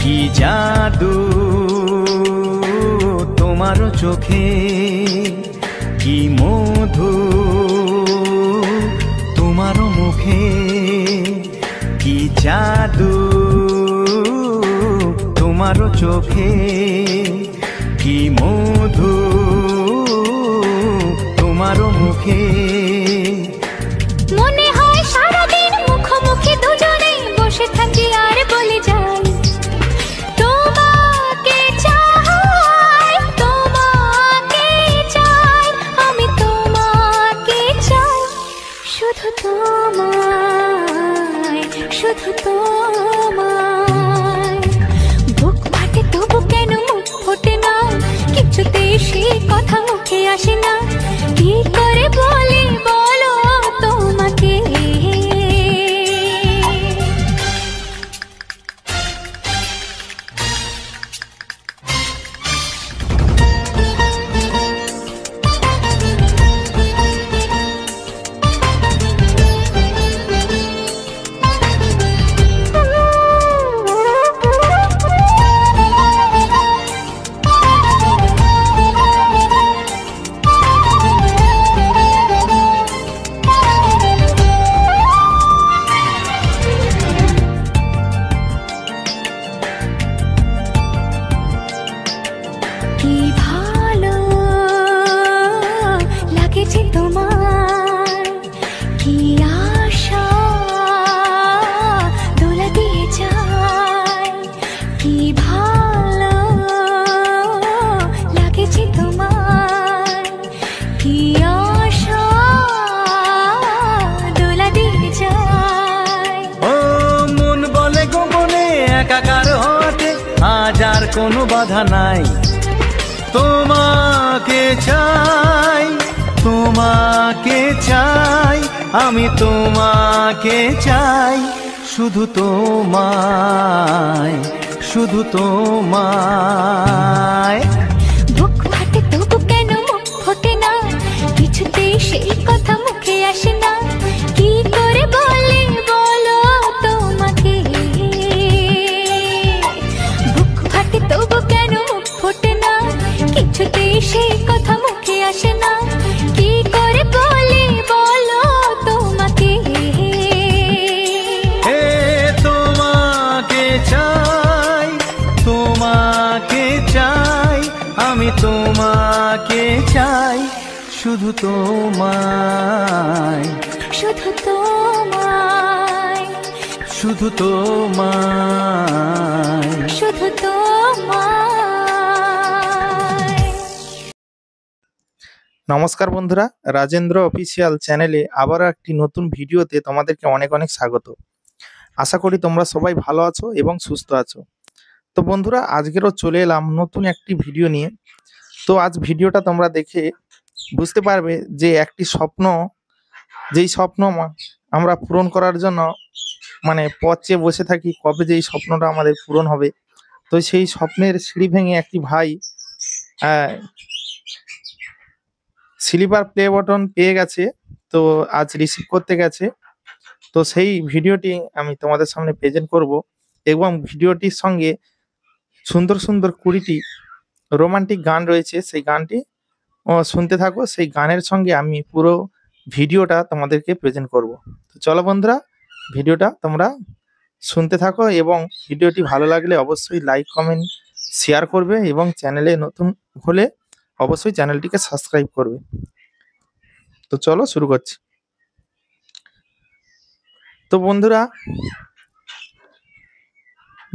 কি জাদু তোমার চোখে, কি মধু তোমার মুখে, কি জাদু তোমার চোখে, কি মধু তোমার মুখে। মনে হয় সারাদিন মুখোমুখি দুজনে বসে থাকি আর বলে যাই, তোমাকে চাই, তোমাকে চাই, আমি তোমাকে চাই, শুধু তোমায়, শুধু তোমায়। বুক ফাটে তবু কেন মুখ ফোটে না, কিছুতে সেই কথা মুখে আসে না, কি করে বলি বলো তোমাকে। কি ভালো লাগেছে তোমার, কি আশা দোলা দিয়ে যায়, কি ভালো লাগেছে তোমার, কি আশা দোলা দিয়ে যায়। ও মন বলে গোপনে একাকার হতে আজ আর কোনো বাধা নাই, তোমাকে চাই, তোমাকে চাই, আমি তোমাকে চাই, শুধু তোমায়, শুধু তোমায়। বুক ফাটে তবু কেন মুখ ফোটে না, কিছুতে সেই কথা মুখে আসে না, কি করে বলে বলো তোমাকে। বুক ফাটে তবু কেন মুখ ফোটে না, কিছুতে সেই কথা মুখে আসে না, কি করে বলে বলো তোমাকে। হে তোমাকে চাই, তোমাকে চাই, আমি তোমাকে চাই, শুধু তোমায়, শুধু তোমায়, শুধু তোমায়। শুধু তোমায়। নমস্কার বন্ধুরা, রাজেন্দ্র অফিসিয়াল চ্যানেলে আবারও একটি নতুন ভিডিওতে তোমাদেরকে অনেক অনেক স্বাগত। আশা করি তোমরা সবাই ভালো আছো এবং সুস্থ আছো। তো বন্ধুরা, আজকেরও চলে এলাম নতুন একটি ভিডিও নিয়ে। তো আজ ভিডিওটা তোমরা দেখে বুঝতে পারবে যে একটি স্বপ্ন, যেই স্বপ্ন আমরা পূরণ করার জন্য মানে পথ চেয়ে বসে থাকি কবে যে এই স্বপ্নটা আমাদের পূরণ হবে। তো সেই স্বপ্নের সিঁড়ি ভেঙে একটি ভাই স্লিপার প্লে বাটন পেয়ে গেছে, তো আজ রিসিভ করতে গেছে। তো সেই ভিডিওটি আমি তোমাদের সামনে প্রেজেন্ট করব এবং ভিডিওটির সঙ্গে সুন্দর সুন্দর 20টি রোমান্টিক গান রয়েছে, সেই গানটি শুনতে থাকো। সেই গানের সঙ্গে আমি পুরো ভিডিওটা তোমাদেরকে প্রেজেন্ট করব। তো চলো বন্ধুরা, ভিডিওটা তোমরা শুনতে থাকো এবং ভিডিওটি ভালো লাগলে অবশ্যই লাইক কমেন্ট শেয়ার করবে এবং চ্যানেলে নতুন হলে অবশ্যই চ্যানেলটিকে সাবস্ক্রাইব করবে। তো চলো শুরু করছি। তো বন্ধুরা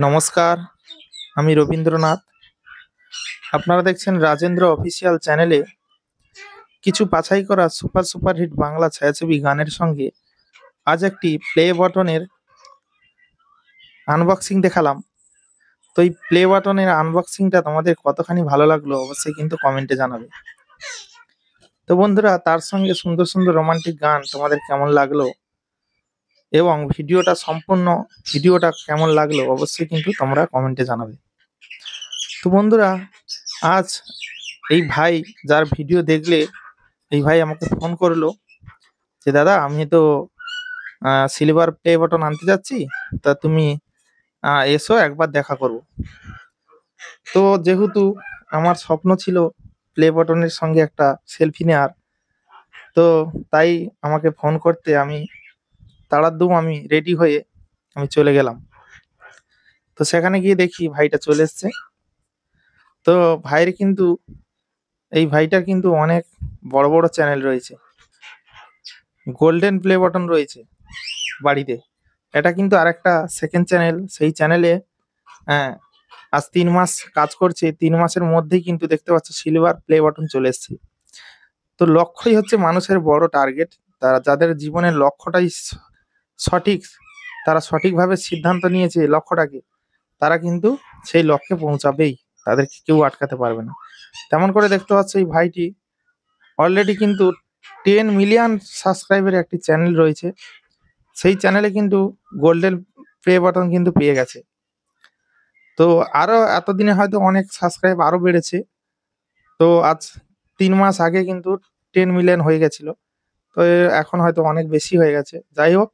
নমস্কার, আমি রবীন্দ্রনাথ। আপনারা দেখছেন রাজেন্দ্র অফিসিয়াল চ্যানেলে কিছু বাছাই করা সুপারহিট বাংলা ছায়াছবি গানের সঙ্গে আজ একটি প্লে বাটনের আনবক্সিং দেখালাম। তো এই প্লে বাটনের আনবক্সিংটা তোমাদের কতখানি ভালো লাগলো অবশ্যই কিন্তু কমেন্টে জানাবে। তো বন্ধুরা তার সঙ্গে সুন্দর সুন্দর রোমান্টিক গান তোমাদের কেমন লাগলো এবং ভিডিওটা কেমন লাগলো অবশ্যই কিন্তু তোমরা কমেন্টে জানাবে। তো বন্ধুরা আজ এই ভাই যার ভিডিও দেখলে এই ভাই আমাকে ফোন করলো যে দাদা আমি তো সিলভার প্লে বাটন আনতে যাচ্ছি, তা তুমি এসো একবার দেখা করব। তো যেহেতু আমার স্বপ্ন ছিল প্লে বাটনের সঙ্গে একটা সেলফি নেওয়ার, তো তাই আমাকে ফোন করতে আমি তাড়াতাড়ি আমি রেডি হয়ে আমি চলে গেলাম। তো সেখানে গিয়ে দেখি ভাইটা চলে এসছে। তো এই ভাইটার কিন্তু অনেক বড় বড় চ্যানেল রয়েছে, গোল্ডেন প্লে বাটন রয়েছে বাড়িতে। এটা কিন্তু আরেকটা সেকেন্ড চ্যানেল, সেই চ্যানেলে আজ 3 মাস কাজ করছে, 3 মাসের মধ্যেই কিন্তু দেখতে পাচ্ছ সিলভার প্লে বাটন চলে এসছে। তো লক্ষ্যই হচ্ছে মানুষের বড় টার্গেট। তারা যাদের জীবনের লক্ষ্যটাই সঠিক, তারা সঠিকভাবে সিদ্ধান্ত নিয়েছে লক্ষ্যটাকে, তারা কিন্তু সেই লক্ষ্যে পৌঁছাবেই, তাদেরকে কেউ আটকাতে পারবে না। তেমন করে দেখতে পাচ্ছ এই ভাইটি অলরেডি কিন্তু 10 মিলিয়ন সাবস্ক্রাইবের একটি চ্যানেল রয়েছে, সেই চ্যানেলে কিন্তু গোল্ডেন প্লে বাটন কিন্তু পেয়ে গেছে। তো আরো এতদিনে হয়তো অনেক সাবস্ক্রাইব আরো বেড়েছে। তো আজ 3 মাস আগে কিন্তু 10 মিলিয়ন হয়ে গেছিল, তো এখন হয়তো অনেক বেশি হয়ে গেছে। যাই হোক,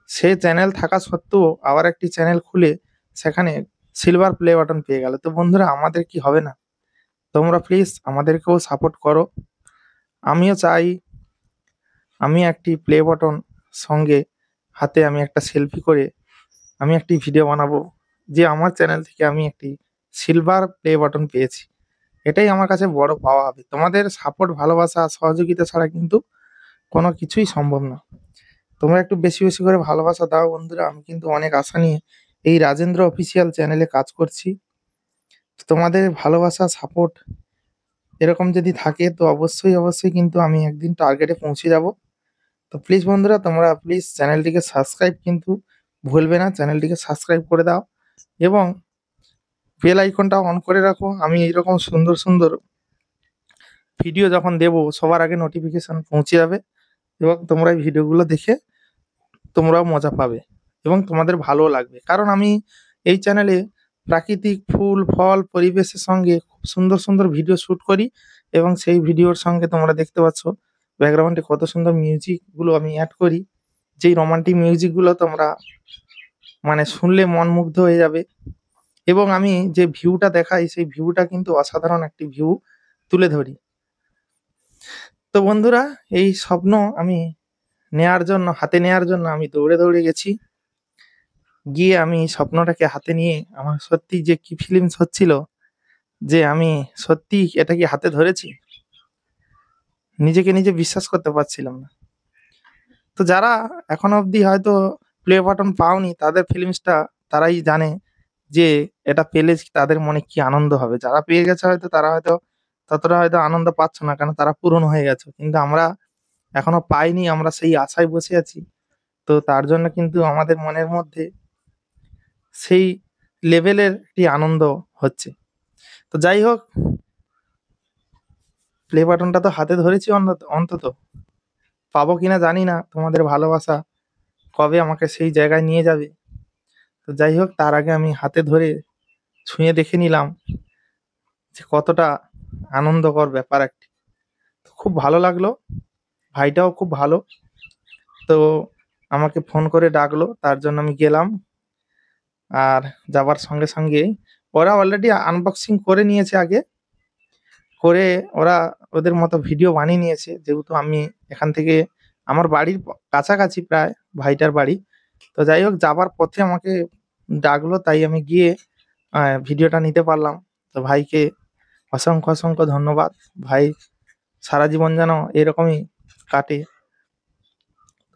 সে চ্যানেল থাকা সত্ত্বেও আবার একটি চ্যানেল খুলে সেখানে সিলভার প্লে বাটন পেয়ে গেল। তো বন্ধুরা আমাদের কি হবে না? তোমরা প্লিজ আমাদেরকেও সাপোর্ট করো। আমিও চাই আমি একটি প্লে বাটন সঙ্গে হাতে আমি একটা সেলফি করে আমি একটি ভিডিও বানাবো যে আমার চ্যানেল থেকে আমি একটি সিলভার প্লে বাটন পেয়েছি। এটাই আমার কাছে বড় পাওয়া হবে। তোমাদের সাপোর্ট, ভালোবাসা, সহযোগিতা ছাড়া কিন্তু কোনো কিছুই সম্ভব না। তোমরা একটু বেশি বেশি করে ভালোবাসা দাও বন্ধুরা। আমি কিন্তু অনেক আশা নিয়ে এই রাজেন্দ্র অফিসিয়াল চ্যানেলে কাজ করছি। তোমাদের ভালোবাসা, সাপোর্ট এরকম যদি থাকে তো অবশ্যই কিন্তু আমি একদিন টার্গেটে পৌঁছে যাব। তো প্লিজ বন্ধুরা তোমরা প্লিজ চ্যানেলটিকে সাবস্ক্রাইব কিন্তু ভুলবে না, চ্যানেলটিকে সাবস্ক্রাইব করে দাও এবং বেল আইকনটা অন করে রাখো। আমি এইরকম সুন্দর সুন্দর ভিডিও যখন দেব সবার আগে নোটিফিকেশন পৌঁছে যাবে এবং তোমরা এই ভিডিওগুলো দেখে তোমরাও মজা পাবে এবং তোমাদের ভালোও লাগবে। কারণ আমি এই চ্যানেলে প্রাকৃতিক ফুল ফল পরিবেশের সঙ্গে খুব সুন্দর সুন্দর ভিডিও শ্যুট করি এবং সেই ভিডিওর সঙ্গে তোমরা দেখতে পাচ্ছ ব্যাকগ্রাউন্ডে কত সুন্দর মিউজিকগুলো আমি অ্যাড করি, যেই রোমান্টিক মিউজিকগুলো তোমরা মানে শুনলে মন মুগ্ধ হয়ে যাবে। এবং আমি যে ভিউটা দেখাই সেই ভিউটা কিন্তু অসাধারণ একটি ভিউ তুলে ধরি। তো বন্ধুরা এই স্বপ্ন আমি হাতে নেওয়ার জন্য আমি দৌড়ে গেছি। গিয়ে আমি স্বপ্নটাকে হাতে নিয়ে আমার সত্যি যে কি ফিলিংস হচ্ছিল যে আমি সত্যি এটা কি হাতে ধরেছি, নিজেকে নিজে বিশ্বাস করতে পারছিলাম না। তো যারা এখনো অবধি হয়তো প্লে বাটন পাওনি তাদের ফিলিংসটা তারাই জানে যে এটা পেলে তাদের মনে কি আনন্দ হবে। যারা পেয়ে গেছে হয়তো তারা হয়তো ততটা হয়তো আনন্দ পাচ্ছ না, কারণ তারা পূরণ হয়ে গেছে। কিন্তু আমরা এখনো পাইনি, আমরা সেই আশায় বসে আছি। তো তার জন্য কিন্তু আমাদের মনের মধ্যে সেই লেভেলের একটি আনন্দ হচ্ছে। তো যাই হোক, প্লে বাটনটা তো হাতে ধরেছি, অন্তত পাবো কিনা জানি না। তোমাদের ভালোবাসা কবে আমাকে সেই জায়গায় নিয়ে যাবে। তো যাই হোক, তার আগে আমি হাতে ধরে ছুঁয়ে দেখে নিলাম যে কতটা আনন্দকর ব্যাপার একটি। খুব ভালো লাগলো, ভাইটাও খুব ভালো। তো আমাকে ফোন করে ডাকলো, তার জন্য আমি গেলাম। আর যাবার সঙ্গে সঙ্গে ওরা অলরেডি আনবক্সিং করে নিয়েছে, আগে করে ওরা ওদের মতো ভিডিও বানিয়ে নিয়েছে। যেহেতু আমি এখান থেকে আমার বাড়ির কাছাকাছি প্রায় ভাইটার বাড়ি, তো যাই হোক, যাবার পথে আমাকে ডাকলো, তাই আমি গিয়ে ভিডিওটা নিতে পারলাম। তো ভাইকে অসংখ্য অসংখ্য ধন্যবাদ। ভাই সারা জীবন যেন এরকমই কাটে।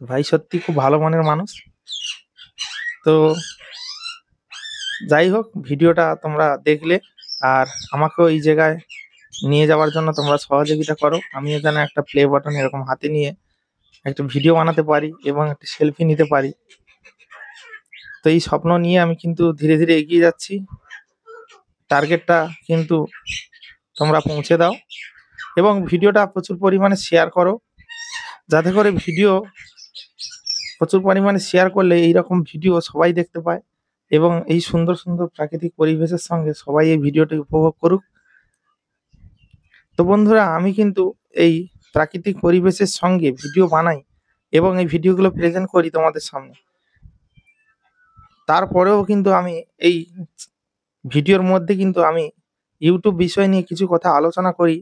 ভাই সত্যি খুব ভালো মনের মানুষ। তো যাই হোক, ভিডিওটা তোমরা দেখলে, আর আমাকেও এই জায়গায় নিয়ে যাওয়ার জন্য তোমরা সহযোগিতা করো। আমিও যেন একটা প্লে বাটন এরকম হাতে নিয়ে একটা ভিডিও বানাতে পারি এবং একটা সেলফি নিতে পারি। তো এই স্বপ্ন নিয়ে আমি কিন্তু ধীরে ধীরে এগিয়ে যাচ্ছি। টার্গেটটা কিন্তু তোমরা পৌঁছে দাও এবং ভিডিওটা প্রচুর পরিমাণে শেয়ার করো, যাতে করে ভিডিও প্রচুর পরিমাণে শেয়ার করলে এইরকম ভিডিও সবাই দেখতে পায় এবং এই সুন্দর সুন্দর প্রাকৃতিক পরিবেশের সঙ্গে সবাই এই ভিডিওটি উপভোগ করুক। তো বন্ধুরা, আমি কিন্তু এই প্রাকৃতিক পরিবেশের সঙ্গে ভিডিও বানাই এবং এই ভিডিওগুলো প্রেজেন্ট করি তোমাদের সামনে। তারপরেও কিন্তু আমি এই ভিডিওর মধ্যে কিন্তু আমি ইউটিউব বিষয় নিয়ে কিছু কথা আলোচনা করি,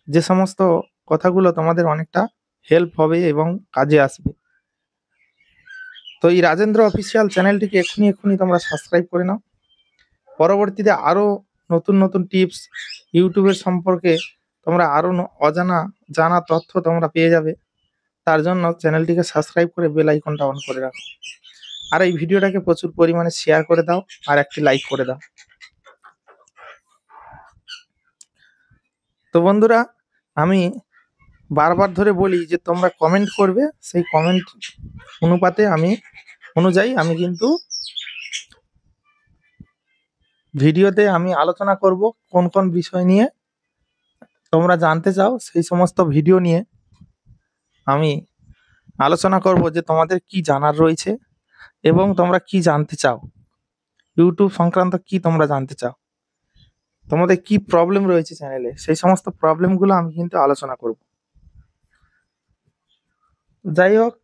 যে সমস্ত কথাগুলো তোমাদের অনেকটা হেল্প হবে এবং কাজে আসবে। তো এই রাজেন্দ্র অফিসিয়াল চ্যানেলটিকে এক্ষুনি তোমরা সাবস্ক্রাইব করে নাও। পরবর্তীতে আরও নতুন নতুন টিপস ইউটিউবের সম্পর্কে তোমরা আরও জানা তথ্য তোমরা পেয়ে যাবে। তার জন্য চ্যানেলটিকে সাবস্ক্রাইব করে বেল আইকনটা অন করে রাখো, আর এই ভিডিওটাকে প্রচুর পরিমাণে শেয়ার করে দাও আর একটি লাইক করে দাও। তো বন্ধুরা, আমি বারবার ধরে বলি যে তোমরা কমেন্ট করবে, সেই কমেন্ট অনুযায়ী আমি কিন্তু ভিডিওতে আমি আলোচনা করব কোন কোন বিষয় নিয়ে তোমরা জানতে চাও। সেই সমস্ত ভিডিও নিয়ে আমি আলোচনা করব যে তোমাদের কি জানার রয়েছে এবং তোমরা কি জানতে চাও, ইউটিউব সংক্রান্ত কি তোমরা জানতে চাও, তোমাদের কি প্রবলেম রয়েছে চ্যানেলে, সেই সমস্ত প্রবলেমগুলো আমি কিন্তু আলোচনা করব। যাই হোক,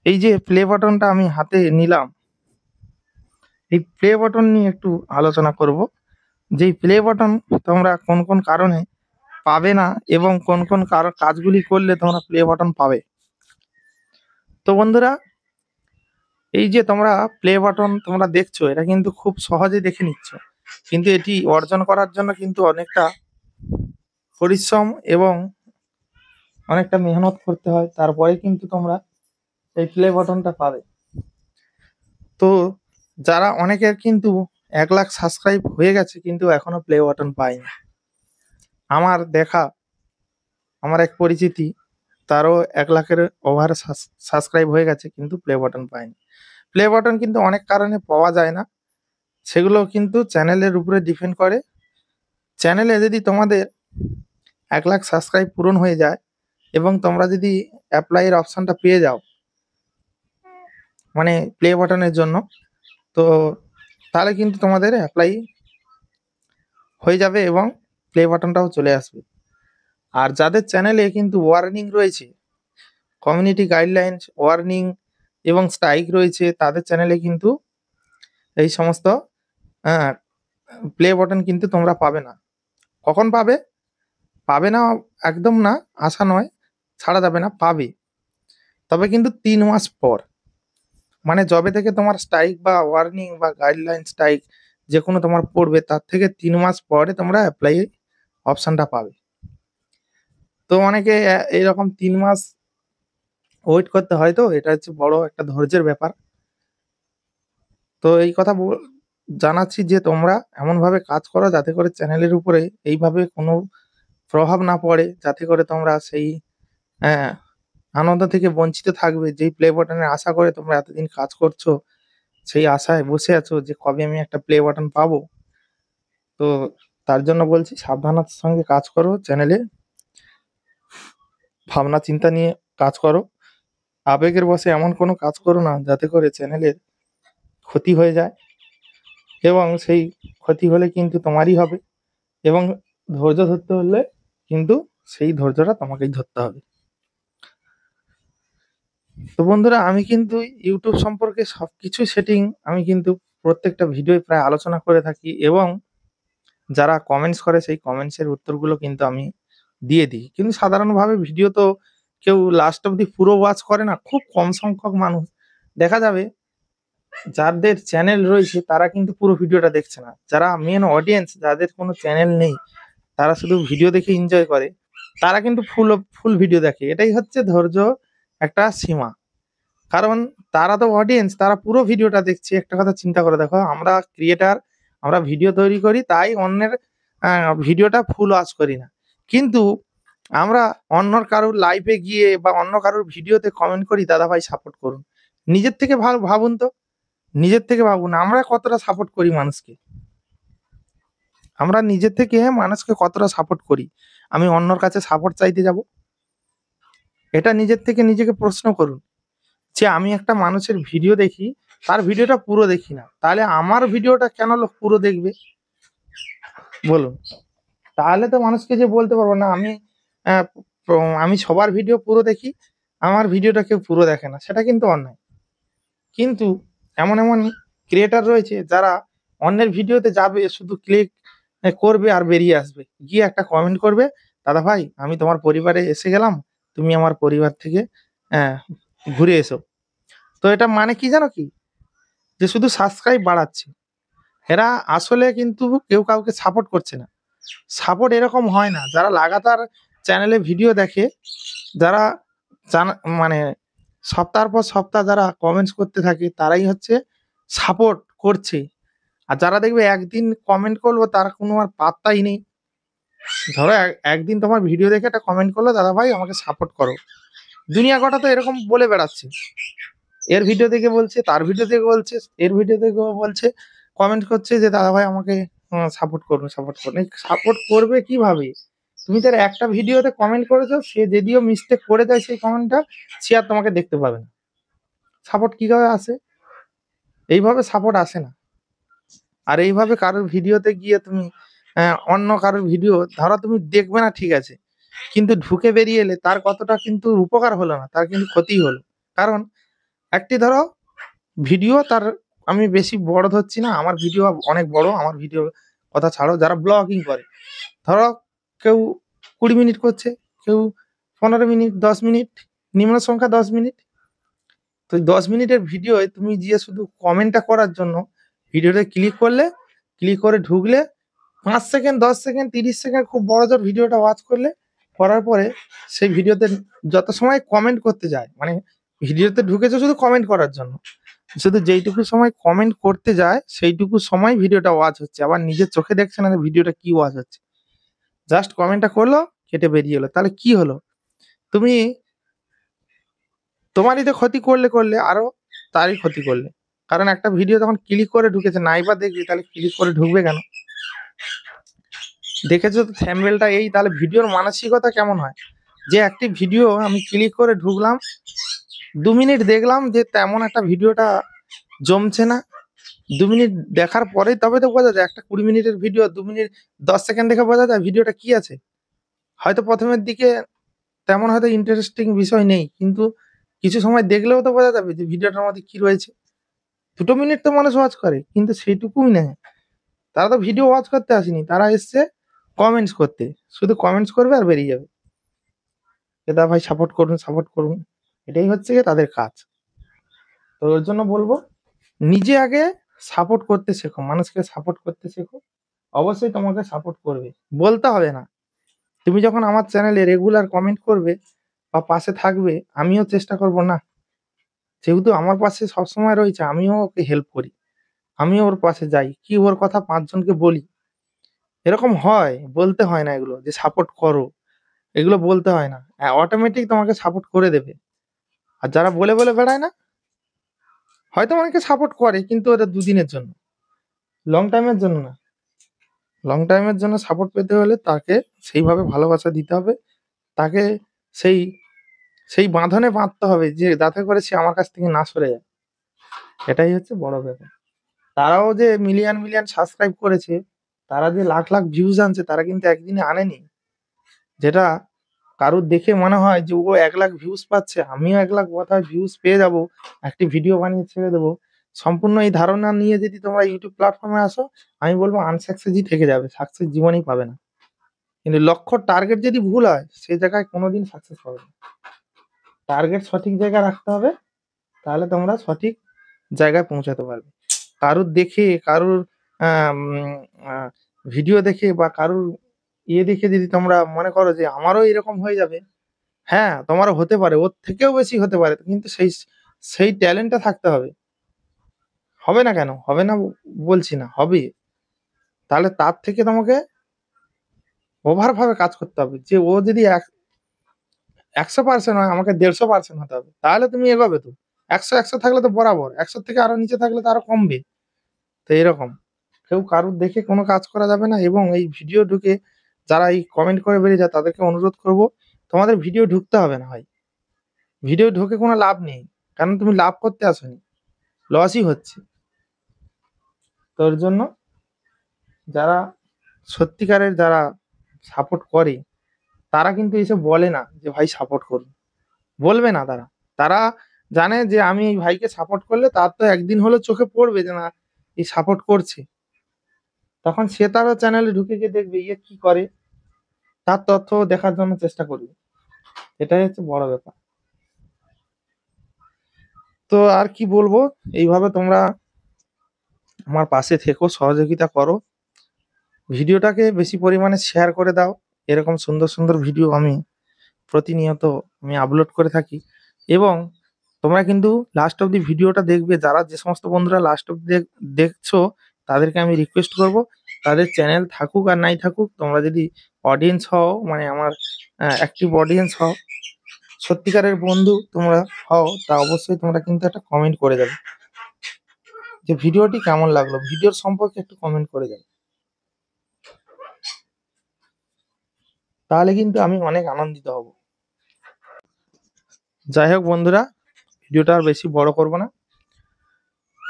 এই যে প্লে বাটনটা আমি হাতে নিলাম, এই প্লে বাটন নিয়ে একটু আলোচনা করব। যেই প্লে বাটন তোমরা কোন কোন কারণে পাবে না এবং কোন কোন কাজগুলি করলে তোমরা প্লে বাটন পাবে। তো বন্ধুরা, এই যে তোমরা প্লে বাটন তোমরা দেখছো, এটা কিন্তু খুব সহজে দেখে নিচ্ছ, কিন্তু এটি অর্জন করার জন্য কিন্তু অনেকটা পরিশ্রম এবং অনেকটা মেহনত করতে হয়, তারপরে কিন্তু তোমরা এই প্লে বাটনটা পাবে। তো যারা অনেকের কিন্তু 1 লাখ সাবস্ক্রাইব হয়ে গেছে কিন্তু এখনো প্লে বাটন পায়নি। আমার দেখা, আমার এক পরিচিতি, তারও 1 লাখের ওভার সাবস্ক্রাইব হয়ে গেছে কিন্তু প্লে বাটন পায়নি। প্লে বাটন কিন্তু অনেক কারণে পাওয়া যায় না, সেগুলো কিন্তু চ্যানেলের উপরে ডিপেন্ড করে। চ্যানেলে যদি তোমাদের 1 লাখ সাবস্ক্রাইব পূরণ হয়ে যায় এবং তোমরা যদি অ্যাপ্লাইয়ের অপশানটা পেয়ে যাও, মানে প্লে বাটনের জন্য, তো তাহলে কিন্তু তোমাদের অ্যাপ্লাই হয়ে যাবে এবং প্লে বাটনটাও চলে আসবে। আর যাদের চ্যানেলে কিন্তু ওয়ার্নিং রয়েছে, কমিউনিটি গাইডলাইন্স, ওয়ার্নিং এবং স্ট্রাইক রয়েছে, তাদের চ্যানেলে কিন্তু এই সমস্ত প্লে বাটন কিন্তু তোমরা পাবে না। কখন পাবে? পাবে না একদম না, আশা নয়, ছাড়া যাবে না, পাবে, তবে কিন্তু 3 মাস পর। মানে যবে থেকে তোমার স্ট্রাইক বা ওয়ার্নিং বা গাইডলাইন স্ট্রাইক যে কোনো তোমার পড়বে, তার থেকে 3 মাস পরে তোমরা অ্যাপ্লাই অপশানটা পাবে। তো অনেকে এইরকম 3 মাস ওয়েট করতে হয়, তো এটা হচ্ছে বড় একটা ধৈর্যের ব্যাপার। তো এই কথা জানাচ্ছি যে তোমরা এমনভাবে কাজ করো যাতে করে চ্যানেলের উপরে এইভাবে কোনো প্রভাব না পড়ে, যাতে করে তোমরা সেই আনন্দ থেকে বঞ্চিত থাকবে। যেই প্লে বাটনের আশা করে তোমরা এতদিন কাজ করছো, সেই আশায় বসে আছো যে কবে আমি একটা প্লে বাটন পাবো। তো তার জন্য বলছি, সাবধানতার সঙ্গে কাজ করো, চ্যানেলে ভাবনা চিন্তা নিয়ে কাজ করো, আবেগের বশে এমন কোনো কাজ করো না যাতে করে চ্যানেলের ক্ষতি হয়ে যায়, এবং সেই ক্ষতি হলে কিন্তু তোমারই হবে, এবং ধৈর্য ধরতে হলে কিন্তু সেই ধৈর্যটা তোমাকেই ধরতে হবে। তো বন্ধুরা, আমি কিন্তু ইউটিউব সম্পর্কে সবকিছু সেটিং আমি কিন্তু প্রত্যেকটা ভিডিওয় প্রায় আলোচনা করে থাকি, এবং যারা কমেন্টস করে সেই কমেন্টসের উত্তরগুলো কিন্তু আমি দিয়ে দিই। কিন্তু সাধারণভাবে ভিডিও তো কেউ লাস্ট অবধি পুরো ওয়াচ করে না, খুব কম সংখ্যক মানুষ দেখা যাবে যাদের চ্যানেল রয়েছে তারা কিন্তু পুরো ভিডিওটা দেখছে না, যারা মেন অডিয়েন্স যাদের কোনো চ্যানেল নেই তারা শুধু ভিডিও দেখে এনজয় করে, তারা কিন্তু ফুল ফুল ভিডিও দেখে। এটাই হচ্ছে ধৈর্য একটা সীমা। কারণ তারা তো অডিয়েন্স, তারা পুরো ভিডিওটা দেখছে। একটা কথা চিন্তা করে দেখো, আমরা ক্রিয়েটার, আমরা ভিডিও তৈরি করি, তাই অন্যের ভিডিওটা ফুল ওয়াচ করি না। কিন্তু আমরা অন্য কারোর লাইভে গিয়ে বা অন্য কারোর ভিডিওতে কমেন্ট করি, দাদা ভাই সাপোর্ট করুন। নিজের থেকে ভাবুন তো, নিজের থেকে ভাবুন আমরা কতটা সাপোর্ট করি মানুষকে। আমরা নিজের থেকে মানুষকে কতটা সাপোর্ট করি। আমি অন্যর কাছে সাপোর্ট চাইতে যাব? এটা নিজের থেকে নিজেকে প্রশ্ন করুন যে আমি একটা মানুষের ভিডিও দেখি, তার ভিডিওটা পুরো দেখি না, তাহলে আমার ভিডিওটা কেন লোক পুরো দেখবে বলুন? তাহলে তো মানুষকে যে বলতে পারবো না আমি সবার ভিডিও পুরো দেখি, আমার ভিডিওটা কেউ পুরো দেখে না, সেটা কিন্তু অন্যায়। কিন্তু এমন এমন ক্রিয়েটার রয়েছে যারা অন্যের ভিডিওতে যাবে, শুধু ক্লিক করবে আর বেরিয়ে আসবে, গিয়ে একটা কমেন্ট করবে, দাদা ভাই আমি তোমার পরিবারে এসে গেলাম, তুমি আমার পরিবার থেকে ঘুরে এসো। তো এটা মানে কি জানো কি, যে শুধু সাবস্ক্রাইব বাড়াচ্ছে। এরা আসলে কিন্তু কেউ কাউকে সাপোর্ট করছে না। সাপোর্ট এরকম হয় না, যারা লাগাতার চ্যানেলে ভিডিও দেখে, যারা মানে সপ্তাহের পর সপ্তাহ যারা কমেন্টস করতে থাকে, তারাই হচ্ছে সাপোর্ট করছে। আর যারা দেখবে একদিন কমেন্ট করলো, তার কোনো আর পাত্তাই নেই। ধরো একদিন তোমার ভিডিও দেখে একটা কমেন্ট করলো, দাদা ভাই আমাকে সাপোর্ট করো, দুনিয়া কটা তো এরকম বলে বেড়াচ্ছে। এর ভিডিও দেখে বলছে, তার ভিডিও দেখে বলছে, এর ভিডিও দেখে বলছে, কমেন্ট করছে যে দাদা ভাই আমাকে সাপোর্ট করুন, সাপোর্ট করুন। সাপোর্ট করবে কিভাবে? তুমি তার একটা ভিডিওতে কমেন্ট করেছো, সে যদিও মিস্টেক করে দেয় সেই কমেন্টটা, সে আর তোমাকে দেখতে পাবে না। সাপোর্ট কিভাবে আসে? এইভাবে সাপোর্ট আসে না। আর এইভাবে কারোর ভিডিওতে গিয়ে তুমি অন্য কারোর ভিডিও ধরো তুমি দেখবে না, ঠিক আছে, কিন্তু ঢুকে বেরিয়ে এলে তার কতটা কিন্তু উপকার হলো না, তার কিন্তু ক্ষতি হলো। কারণ একটি ধরো ভিডিও, তার আমি বেশি বড় ধরছি না, আমার ভিডিও অনেক বড়, আমার ভিডিও কথা ছাড়ো, যারা ব্লগিং করে, ধরো কেউ 20 মিনিট করছে, কেউ 15 মিনিট, 10 মিনিট, নিম্ন সংখ্যা 10 মিনিট। তো 10 মিনিটের ভিডিওয় তুমি গিয়ে শুধু কমেন্টটা করার জন্য ভিডিওতে ক্লিক করলে, ক্লিক করে ঢুকলে, 5 সেকেন্ড, 10 সেকেন্ড, 30 সেকেন্ড খুব বড় জোর ভিডিওটা ওয়াচ করলে, করার পরে সেই ভিডিওতে যত সময় কমেন্ট করতে যায়, মানে ভিডিওতে ঢুকেছে শুধু কমেন্ট করার জন্য, শুধু যেইটুকু সময় কমেন্ট করতে যায় সেইটুকু সময় ভিডিওটা ওয়াচ হচ্ছে, আবার নিজের চোখে দেখছে না যে ভিডিওটা কি ওয়াচ হচ্ছে। জাস্ট কমেন্টটা করলো, কেটে বেরিয়ে এলো। তাহলে কি হলো? তুমি তোমারই তো ক্ষতি করলে আরো তারই ক্ষতি করলে। কারণ একটা ভিডিও তখন ক্লিক করে ঢুকেছে, নাইবা দেখবি, তাহলে ক্লিক করে ঢুকবে কেন? দেখেছো তো থ্যাম্বনেলটা এই, তাহলে ভিডিওর মানসিকতা কেমন হয়? যে একটি ভিডিও আমি ক্লিক করে ঢুকলাম, 2 মিনিট দেখলাম যে তেমন একটা ভিডিওটা জমছে না, 2 মিনিট দেখার পরেই তবে তো বোঝা যায়। একটা 20 মিনিটের ভিডিও 2 মিনিট 10 সেকেন্ড দেখে বোঝা যায় ভিডিওটা কি আছে। হয়তো প্রথমের দিকে তেমন হয়তো ইন্টারেস্টিং বিষয় নেই, কিন্তু কিছু সময় দেখলেও তো বোঝা যাবে যে ভিডিওটার মধ্যে কি রয়েছে। 2 মিনিট তো মানুষ ওয়াচ করে, কিন্তু সেইটুকুই নেয়। তারা তো ভিডিও ওয়াচ করতে আসেনি, তারা এসছে কমেন্টস করতে, শুধু কমেন্টস করবে আর বেরিয়ে যাবে। দাদা ভাই সাপোর্ট করুন, সাপোর্ট করুন, এটাই হচ্ছে গিয়ে তাদের কাজ। তো ওর জন্য বলবো, নিজে আগে সাপোর্ট করতে শেখো, মানুষকে সাপোর্ট করতে শেখো, অবশ্যই তোমাকে সাপোর্ট করবে, বলতে হবে না। তুমি যখন আমার চ্যানেলে রেগুলার কমেন্ট করবে বা পাশে থাকবে, আমিও চেষ্টা করব না, যেহেতু আমার পাশে সবসময় রয়েছে, আমিও ওকে হেল্প করি, আমিও ওর পাশে যাই, কি ওর কথা 5 জনকে বলি। এরকম হয়, বলতে হয় না এগুলো যে সাপোর্ট করো, এগুলো বলতে হয় না, অটোমেটিক তোমাকে সাপোর্ট করে দেবে। আর যারা বলে বলে বেড়ায় না, হয়তো অনেকে সাপোর্ট করে, কিন্তু ওটা 2 দিনের জন্য, লং টাইমের জন্য না। লং টাইমের জন্য সাপোর্ট পেতে হলে তাকে সেইভাবে ভালোবাসা দিতে হবে, তাকে সেই সেই বাঁধনে বাঁধতে হবে যে যাতে করে সে আমার কাছ থেকে না সরে যায়। এটাই হচ্ছে বড় ব্যাপার। তারাও যে মিলিয়ন মিলিয়ন সাবস্ক্রাইব করেছে, তারা যে লাখ লাখ ভিউজ আনছে, তারা কিন্তু একদিনে আনেনি। যেটা কারুর দেখে মনে হয় যে ও 1 লাখ ভিউজ পাচ্ছে, আমিও 1 লাখ বোধহয় ভিউজ পেয়ে যাব, একটি ভিডিও বানিয়ে ছেড়ে দেবো। সম্পূর্ণ এই ধারণা নিয়ে যদি তোমরা ইউটিউব প্ল্যাটফর্মে আসো, আমি বলবো আনসাকসেসই থেকে যাবে, সাকসেস জীবনেই পাবে না। কিন্তু লক্ষ্য টার্গেট যদি ভুল হয়, সেই জায়গায় কোনোদিন সাকসেস পাবে না। টার্গেট সঠিক জায়গায় রাখতে হবে, তাহলে তোমরা সঠিক জায়গায় পৌঁছাতে পারবে। কারুর দেখে, কারুর ভিডিও দেখে বা কারুর দেখে যদি তোমরা মনে করো যে আমারও এরকম হয়ে যাবে, হ্যাঁ, তোমারও হতে পারে, ওর থেকেও বেশি হতে পারে। কিন্তু সেই ট্যালেন্টটা থাকতে হবে। হবে না কেন? হবে না বলছি না, হবে। তাহলে তার থেকে তোমাকে ওভার ভাবে কাজ করতে হবে। যে ও যদি 100% হয়, আমাকে 150% হতে হবে। তাহলে তুমি এগোবে তো। 100 থাকলে তো বরাবর। 100 থেকে আরো নিচে থাকলে তো আরো কমবে। তো এরকম। কেউ কারুর দেখে কোনো কাজ করা যাবে না। এবং এই ভিডিও ঢুকে যারা এই কমেন্ট করে বেরিয়ে যায় তাদেরকে অনুরোধ করব, তোমাদের ভিডিও ঢুকতে হবে না ভাই। ভিডিও ঢুকে কোনো লাভ নেই। কারণ তুমি লাভ করতে আসোনি। লসই হচ্ছে। তোর জন্য যারা সত্যিকারের যারা সাপোর্ট করে তারা কিন্তু এসব বলে না যে ভাই সাপোর্ট করুন। বলবে না তারা। তারা জানে যে আমি এই ভাইকে সাপোর্ট করলে তার তো একদিন হলেও চোখে পড়বে যে না এই সাপোর্ট করছে। তখন সে তারও চ্যানেলে ঢুকে গিয়ে দেখবে ইয়ে কি করে, তার তথ্য দেখার জন্য চেষ্টা করবে। এটাই হচ্ছে বড় ব্যাপার। তো আর কি বলবো, এইভাবে তোমরা আমার পাশে থেকো, সহযোগিতা করো। ভিডিওটাকে বেশি পরিমাণে শেয়ার করে দাও। এরকম সুন্দর সুন্দর ভিডিও আমি প্রতিনিয়ত আপলোড করে থাকি। এবং তোমরা কিন্তু লাস্ট অব্দি ভিডিওটা দেখবে। যারা যে সমস্ত বন্ধুরা লাস্ট অব্দি দেখছো তাদেরকে আমি রিকোয়েস্ট করব, তাদের চ্যানেল থাকুক আর নাই থাকুক, তোমরা যদি অডিয়েন্স হও, মানে আমার অ্যাক্টিভ অডিয়েন্স হও, সত্যিকারের বন্ধু তোমরা হও, তা অবশ্যই তোমরা কিন্তু একটা কমেন্ট করে দেবে যে ভিডিওটি কেমন লাগলো। ভিডিওর সম্পর্কে একটু কমেন্ট করে দেবে। তাহলে কিন্তু আমি অনেক আনন্দিত হব। যাই হোক বন্ধুরা, ভিডিওটা আর বেশি বড় করব না।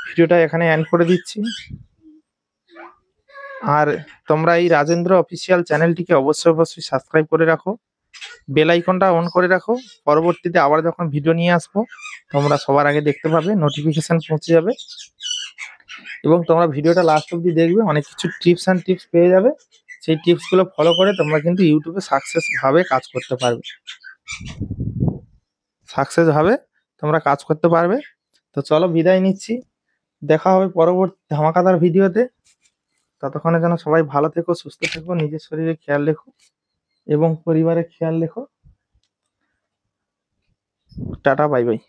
ভিডিওটা এখানে এন্ড করে দিচ্ছি। আর তোমরা এই রাজেন্দ্র অফিসিয়াল চ্যানেলটিকে অবশ্যই সাবস্ক্রাইব করে রাখো, বেল আইকনটা অন করে রাখো। পরবর্তীতে আবার যখন ভিডিও নিয়ে আসবো তোমরা সবার আগে দেখতে পাবে, নোটিফিকেশন পৌঁছে যাবে। এবং তোমরা ভিডিওটা লাস্ট অবধি দেখবে, অনেক কিছু টিপস পেয়ে যাবে। সেই টিপসগুলো ফলো করে তোমরা কিন্তু ইউটিউবে সাকসেস ভাবে কাজ করতে পারবে। তোমরা কাজ করতে পারবে। তো চলো বিদায় নিচ্ছি। দেখা হবে পরবর্তী ধামাকাদার ভিডিওতে। ততক্ষণে যেন সবাই ভালো থেকো, সুস্থ থেকো, নিজের শরীরে খেয়াল রেখো এবং পরিবারের খেয়াল রেখো। Tata, bye bye.